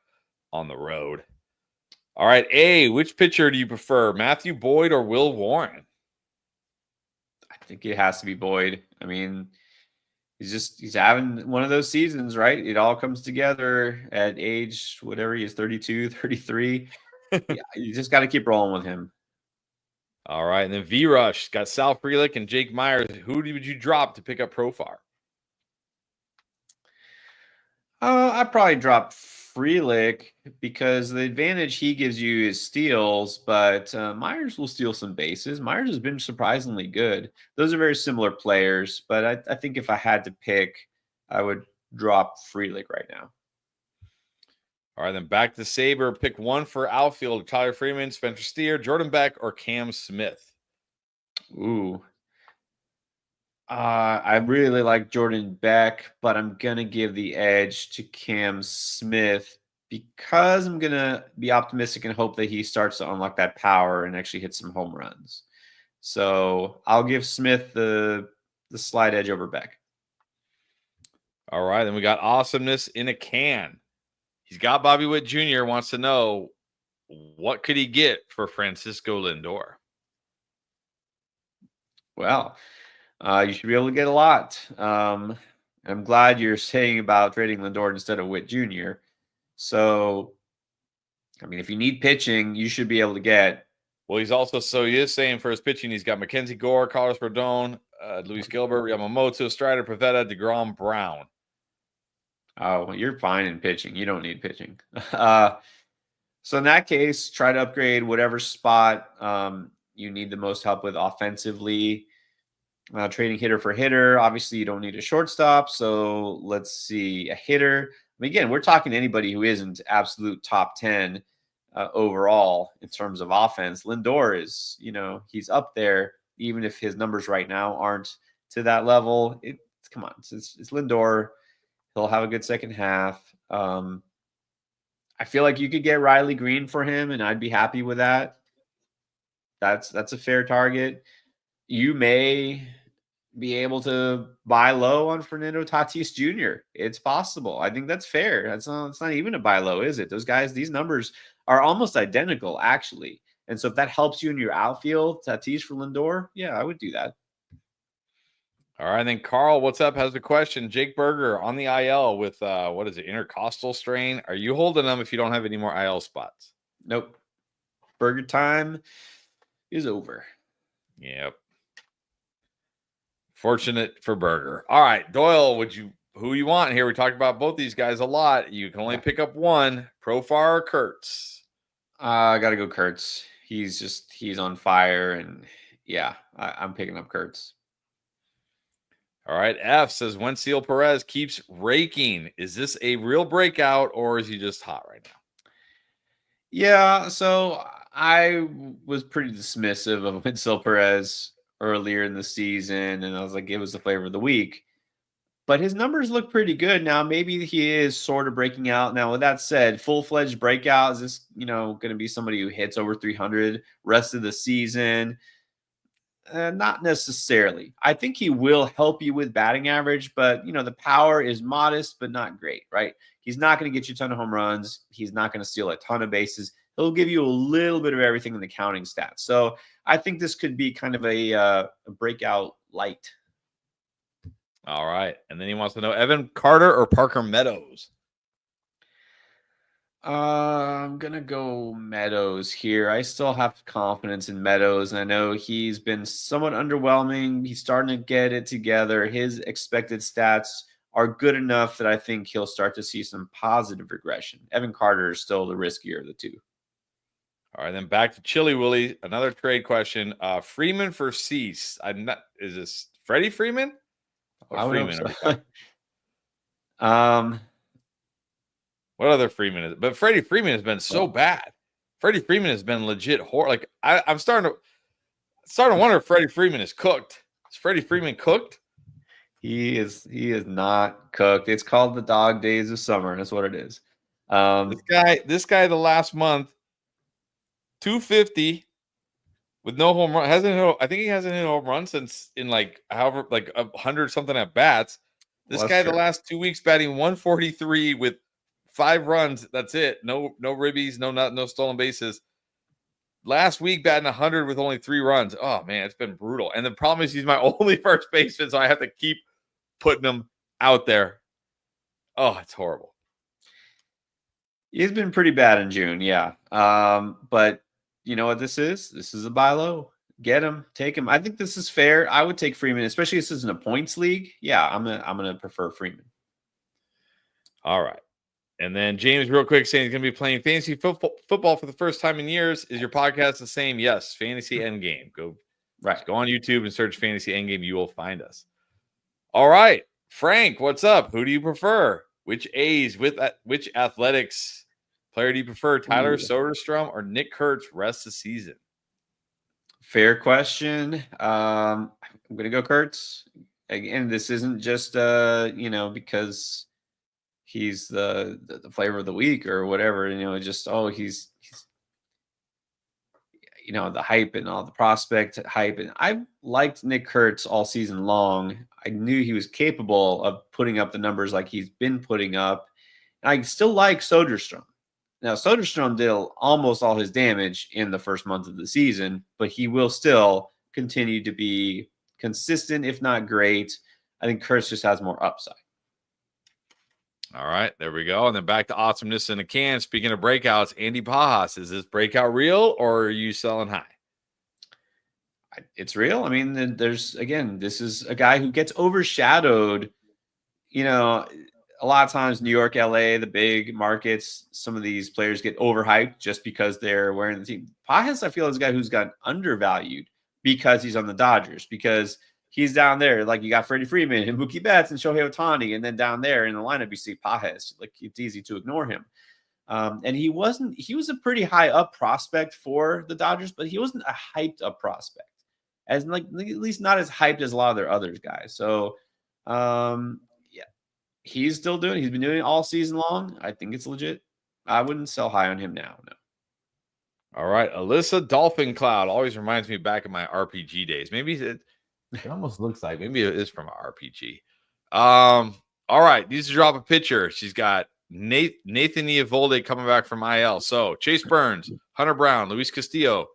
on the road. All right, A, which pitcher do you prefer, Matthew Boyd or Will Warren?
I think it has to be Boyd. I mean, he's having one of those seasons, right? It all comes together at age, whatever he is, 32, 33. Yeah, you just got to keep rolling with him.
All right, and then V-Rush got Sal Frelick and Jake Myers. Who would you drop to pick up Profar?
I'd probably drop Frelick because the advantage he gives you is steals, but Myers will steal some bases. Myers has been surprisingly good. Those are very similar players, but I think if I had to pick, I would drop Frelick right now.
All right, then back to Saber. Pick one for outfield: Tyler Freeman, Spencer Steer, Jordan Beck, or Cam Smith.
Ooh. I really like Jordan Beck, but I'm going to give the edge to Cam Smith because I'm going to be optimistic and hope that he starts to unlock that power and actually hit some home runs. So I'll give Smith the slight edge over Beck.
All right, then we got awesomeness in a can. He's got Bobby Witt Jr. wants to know, what could he get for Francisco Lindor?
Well, you should be able to get a lot. I'm glad you're saying about trading Lindor instead of Witt Jr. So, I mean, if you need pitching, you should be able to get.
Well, he is saying for his pitching, he's got Mackenzie Gore, Carlos Rodon, Luis Gilbert, Yamamoto, Strider, Pivetta, DeGrom, Brown.
Oh, well, you're fine in pitching. You don't need pitching. So in that case, try to upgrade whatever spot you need the most help with offensively. Trading hitter for hitter. Obviously, you don't need a shortstop. So let's see, a hitter. I mean, again, we're talking to anybody who isn't absolute top 10 overall in terms of offense. Lindor is, he's up there, even if his numbers right now aren't to that level. Come on, it's Lindor. He'll have a good second half. I feel like you could get Riley Green for him, and I'd be happy with that. That's a fair target. You may be able to buy low on Fernando Tatis Jr. It's possible. I think that's fair. It's not even a buy low, is it? Those guys, these numbers are almost identical, actually. And so if that helps you in your outfield, Tatis for Lindor, yeah, I would do that.
All right, then Carl, what's up? Has a question. Jake Berger on the IL with what is it, intercostal strain? Are you holding them if you don't have any more IL spots?
Nope. Berger time is over.
Yep. Fortunate for Berger. All right, Doyle, who you want here? We talked about both these guys a lot. You can only pick up one, Profar or Kurtz.
I got to go Kurtz. He's on fire, and yeah, I'm picking up Kurtz.
All right, F says Wensiel Perez keeps raking. Is this a real breakout, or is he just hot right now?
Yeah, so I was pretty dismissive of Wensiel Perez earlier in the season, and I was like, it was the flavor of the week. But his numbers look pretty good now. Maybe he is sort of breaking out. Now, with that said, full-fledged breakout, is this, going to be somebody who hits over 300 rest of the season? Not necessarily. I think he will help you with batting average, but the power is modest, but not great, right? He's not going to get you a ton of home runs. He's not going to steal a ton of bases. He'll give you a little bit of everything in the counting stats. So I think this could be kind of a breakout light.
All right. And then he wants to know Evan Carter or Parker Meadows.
I'm gonna go Meadows here. I still have confidence in Meadows, and I know he's been somewhat underwhelming. He's starting to get it together. His expected stats are good enough that I think he'll start to see some positive regression. Evan Carter is still the riskier of the two.
All right, then back to Chili Willy. Another trade question. Freeman for Cease. I'm not. Is this Freddie Freeman? What
I would hope
Freeman are we talking?
so.
What other Freeman is it? But Freddie Freeman has been so bad. Freddie Freeman has been legit horrible. Like I'm starting to wonder if Freddie Freeman is cooked. Is Freddie Freeman cooked?
He is not cooked. It's called the dog days of summer. That's what it is.
This guy the last month, 250 with no home run. I think he hasn't hit a home run since in like 100 something at bats. This guy the last 2 weeks batting 143 with 5 runs. That's it. No ribbies, no stolen bases. Last week batting 100 with only 3 runs. Oh man, it's been brutal. And the problem is he's my only first baseman, so I have to keep putting him out there. Oh, it's horrible.
He's been pretty bad in June, yeah. But you know what this is? This is a buy low. Get him, take him. I think this is fair. I would take Freeman, especially if this isn't a points league. Yeah, I'm gonna prefer Freeman.
All right. And then James, real quick, saying he's going to be playing fantasy football for the first time in years. Is your podcast the same? Yes, Fantasy Endgame. Go on YouTube and search Fantasy Endgame. You will find us. All right, Frank, what's up? Who do you prefer? Which A's with which athletics player do you prefer? Tyler Soderstrom or Nick Kurtz rest of the season?
Fair question. I'm going to go Kurtz. Again, this isn't just because he's the flavor of the week or whatever, just he's the hype and all the prospect hype. And I liked Nick Kurtz all season long. I knew he was capable of putting up the numbers like he's been putting up. And I still like Soderstrom. Now, Soderstrom did almost all his damage in the first month of the season, but he will still continue to be consistent, if not great. I think Kurtz just has more upside.
All right, there we go. And then back to awesomeness in a can. Speaking of breakouts, Andy Pajas, is this breakout real or are you selling high?
It's real. I mean, this is a guy who gets overshadowed. A lot of times New York, LA, the big markets, some of these players get overhyped just because they're wearing the team. Pajas, I feel, is a guy who's gotten undervalued because he's on the Dodgers, because he's down there. Like you got Freddie Freeman and Mookie Betts and Shohei Ohtani. And then down there in the lineup, you see Pajas. Like it's easy to ignore him. And he was a pretty high up prospect for the Dodgers, but he wasn't a hyped up prospect, as like at least not as hyped as a lot of their other guys. So, yeah, he's still doing it. He's been doing it all season long. I think it's legit. I wouldn't sell high on him now. No.
All right. Alyssa Dolphin Cloud always reminds me back of my RPG days. Maybe it almost looks like maybe it is from an RPG. All right. Needs to drop a pitcher. She's got Nathan Eovaldi coming back from IL. So Chase Burns, Hunter Brown, Luis Castillo,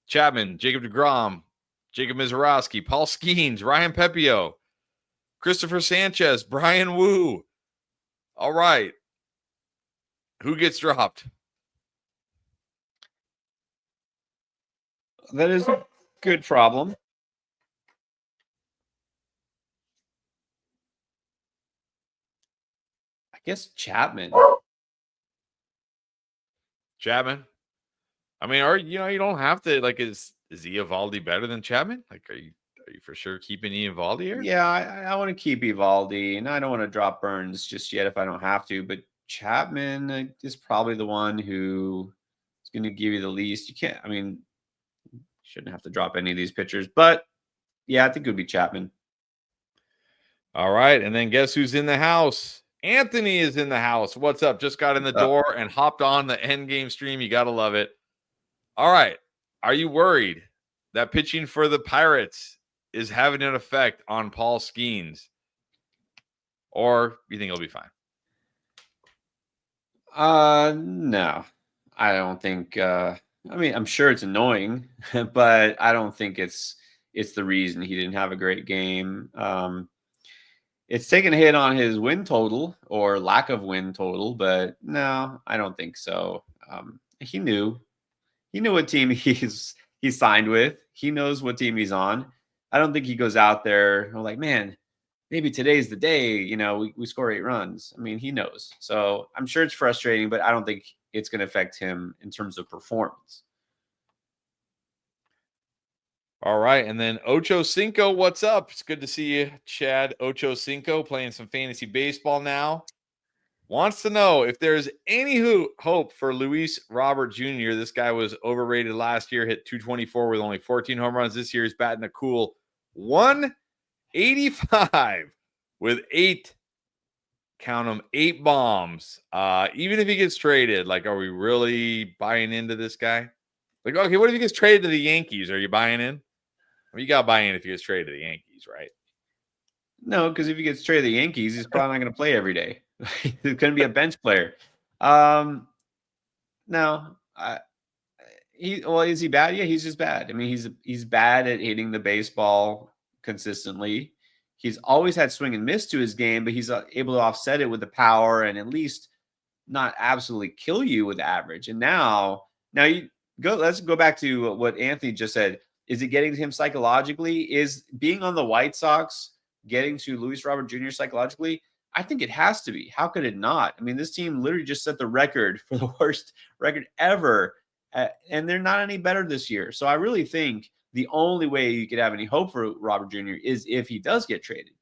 Chapman, Jacob deGrom, Jacob Mizorowski, Paul Skeens, Ryan Pepio, Christopher Sanchez, Brian Wu. All right. Who gets dropped?
That is a good problem. I guess Chapman.
I mean, you don't have to is Eovaldi better than Chapman? Like, are you for sure keeping Eovaldi here?
Yeah, I want to keep Eovaldi, and I don't want to drop Burns just yet if I don't have to. But Chapman is probably the one who is going to give you the least. You can't. I mean, shouldn't have to drop any of these pitchers, but yeah, I think it would be Chapman.
All right, and then guess who's in the house? Anthony is in the house. What's up? Just got in the door and hopped on the Endgame stream. You got to love it. All right. Are you worried that pitching for the Pirates is having an effect on Paul Skeens? Or you think he'll be fine?
No. I don't think I mean, I'm sure it's annoying, but I don't think it's the reason he didn't have a great game. It's taken a hit on his win total or lack of win total, but no, I don't think so. He knew what team he's signed with. He knows what team he's on. I don't think he goes out there like, man, maybe today's the day. We score 8 runs. I mean, he knows. So I'm sure it's frustrating, but I don't think it's going to affect him in terms of performance.
All right. And then Ocho Cinco, what's up? It's good to see you, Chad. Ocho Cinco playing some fantasy baseball now. Wants to know if there's any hope for Luis Robert Jr. This guy was overrated last year, hit 224 with only 14 home runs. This year he's batting a cool 185 with 8 bombs. Even if he gets traded, like, are we really buying into this guy? Like, okay, what if he gets traded to the Yankees? Are you buying in? I mean, you got to buy in if he gets traded to the Yankees, right?
No, because if he gets traded to the Yankees, he's probably not going to play every day. He's going to be a bench player. No, is he bad? Yeah, he's just bad. I mean, he's bad at hitting the baseball consistently. He's always had swing and miss to his game, but he's able to offset it with the power and at least not absolutely kill you with average. And now let's go back to what Anthony just said. Is it getting to him psychologically? Is being on the White Sox getting to Luis Robert Jr. psychologically? I think it has to be. How could it not? I mean, this team literally just set the record for the worst record ever, and they're not any better this year. So I really think the only way you could have any hope for Robert Jr. is if he does get traded.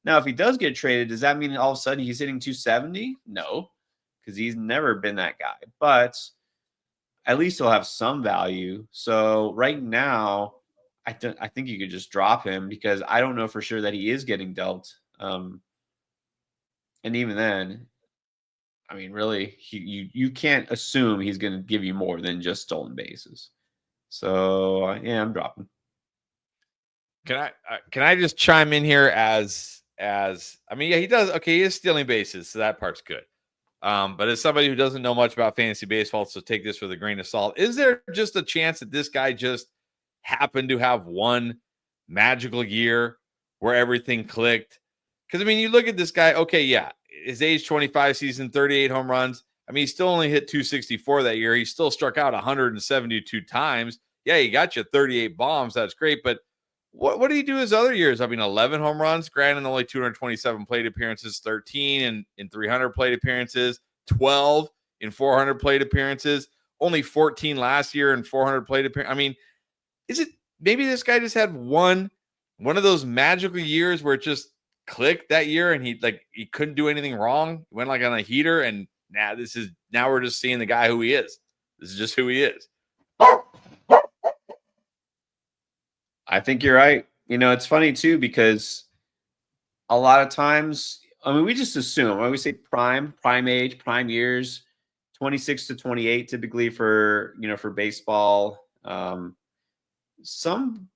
Now, if he does get traded, does that mean all of a sudden he's hitting 270? No, because he's never been that guy. But at least he'll have some value. So right now, I think you could just drop him because I don't know for sure that he is getting dealt. And even then, I mean, really, you can't assume he's going to give you more than just stolen bases. So yeah, I'm dropping.
Can I just chime in here as I mean, yeah, he does. Okay, he is stealing bases, so that part's good. But as somebody who doesn't know much about fantasy baseball, so take this with a grain of salt. Is there just a chance that this guy just happened to have one magical year where everything clicked? Because, I mean, you look at this guy, okay, yeah, his age 25 season, 38 home runs. I mean, he still only hit 264 that year. He still struck out 172 times. Yeah, he got you 38 bombs. That's great. But what did he do his other years? I mean, 11 home runs, granted, only 227 plate appearances, 13 in 300 plate appearances, 12 in 400 plate appearances, only 14 last year in 400 plate appearances. I mean, is it maybe this guy just had one of those magical years where it just clicked that year and he couldn't do anything wrong? He went like on a heater, and now we're just seeing the guy who he is. This is just who he is.
I think you're right. It's funny too, because a lot of times, I mean, we just assume when we say prime age, prime years, 26 to 28, typically for baseball. Some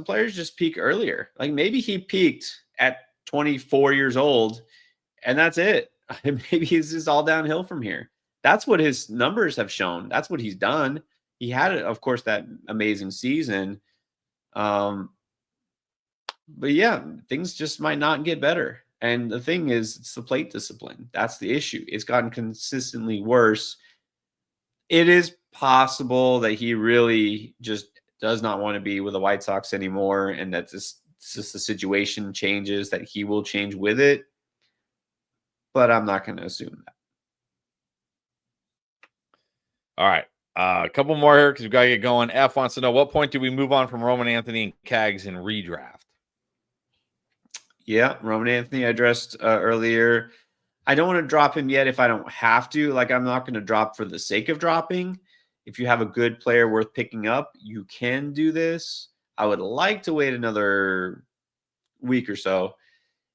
players just peak earlier. Like maybe he peaked at 24 years old and that's it. Maybe it's just all downhill from here. That's what his numbers have shown. That's what he's done. He had, of course, that amazing season. But yeah, things just might not get better. And the thing is, it's the plate discipline. That's the issue. It's gotten consistently worse. It is possible that he really just does not want to be with the White Sox anymore, and that just the situation changes, that he will change with it. But I'm not going to assume that.
All right. A couple more here because we've got to get going. F wants to know, what point do we move on from Roman Anthony and Cags in redraft?
Yeah, Roman Anthony I addressed earlier. I don't want to drop him yet if I don't have to. Like, I'm not going to drop for the sake of dropping. If you have a good player worth picking up, you can do this. I would like to wait another week or so.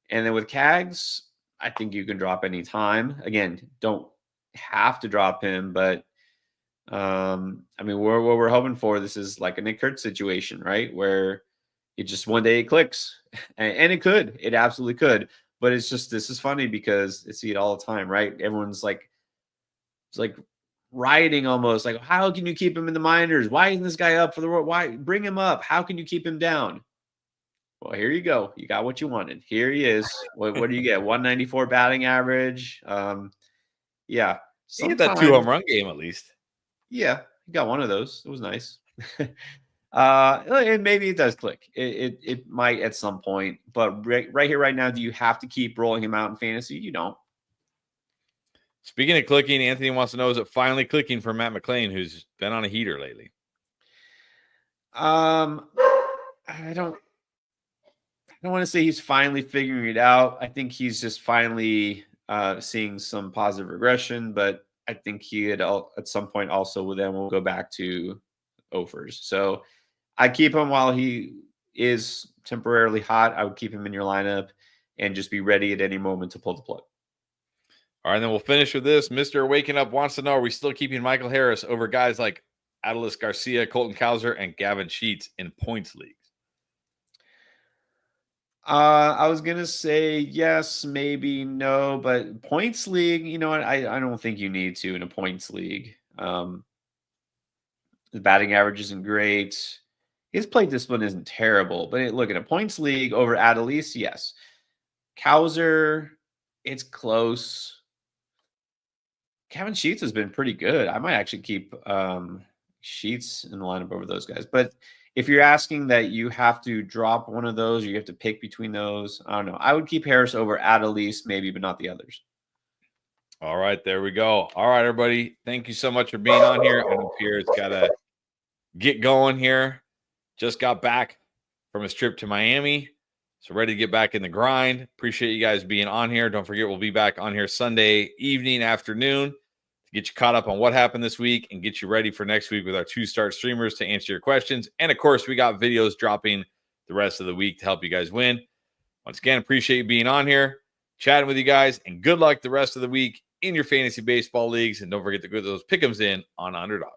And then with Cags, I think you can drop any time. Again, don't have to drop him, but I mean, what we're hoping for, this is like a Nick Kurtz situation, right? Where it just one day it clicks, and it could, it absolutely could. But it's just, this is funny because I see it all the time, right? Everyone's like, it's like rioting almost, like, how can you keep him in the minors? Why isn't this guy up for the world? Why bring him up? How can you keep him down? Well, here you go. You got what you wanted. Here he is. What do you get? 194 batting average. Yeah.
He hit that 2
Sometimes,
home run game at least.
yeah, you got one of those. It was nice. And maybe it does click. It might at some point, but right here, right now, do you have to keep rolling him out in fantasy? You don't.
Speaking of clicking, Anthony wants to know, is it finally clicking for Matt McClain, who's been on a heater lately?
I don't want to say he's finally figuring it out. I think he's just finally seeing some positive regression, but I think he had at some point also with them will go back to offers. So I keep him while he is temporarily hot. I would keep him in your lineup and just be ready at any moment to pull the plug.
All right, and then we'll finish with this. Mr. Waking Up wants to know, are we still keeping Michael Harris over guys like Adolis Garcia, Colton Cowser, and Gavin Sheets in points leagues?
I was gonna say yes, maybe no, but points league, you know what? I don't think you need to in a points league. The batting average isn't great. His plate discipline isn't terrible, but look, in a points league over Adolis, yes. Cowser, it's close. Kevin Sheets has been pretty good. I might actually keep Sheets in the lineup over those guys. But if you're asking that you have to drop one of those or you have to pick between those, I don't know. I would keep Harris over Adolis maybe, but not the others.
All right, there we go. All right, everybody. Thank you so much for being on here. I know Pierre's got to get going here. Just got back from his trip to Miami. So ready to get back in the grind. Appreciate you guys being on here. Don't forget, we'll be back on here Sunday evening, afternoon to get you caught up on what happened this week and get you ready for next week with our 2-star streamers to answer your questions. And, of course, we got videos dropping the rest of the week to help you guys win. Once again, appreciate you being on here, chatting with you guys, and good luck the rest of the week in your fantasy baseball leagues. And don't forget to get those pick'ems in on Underdog.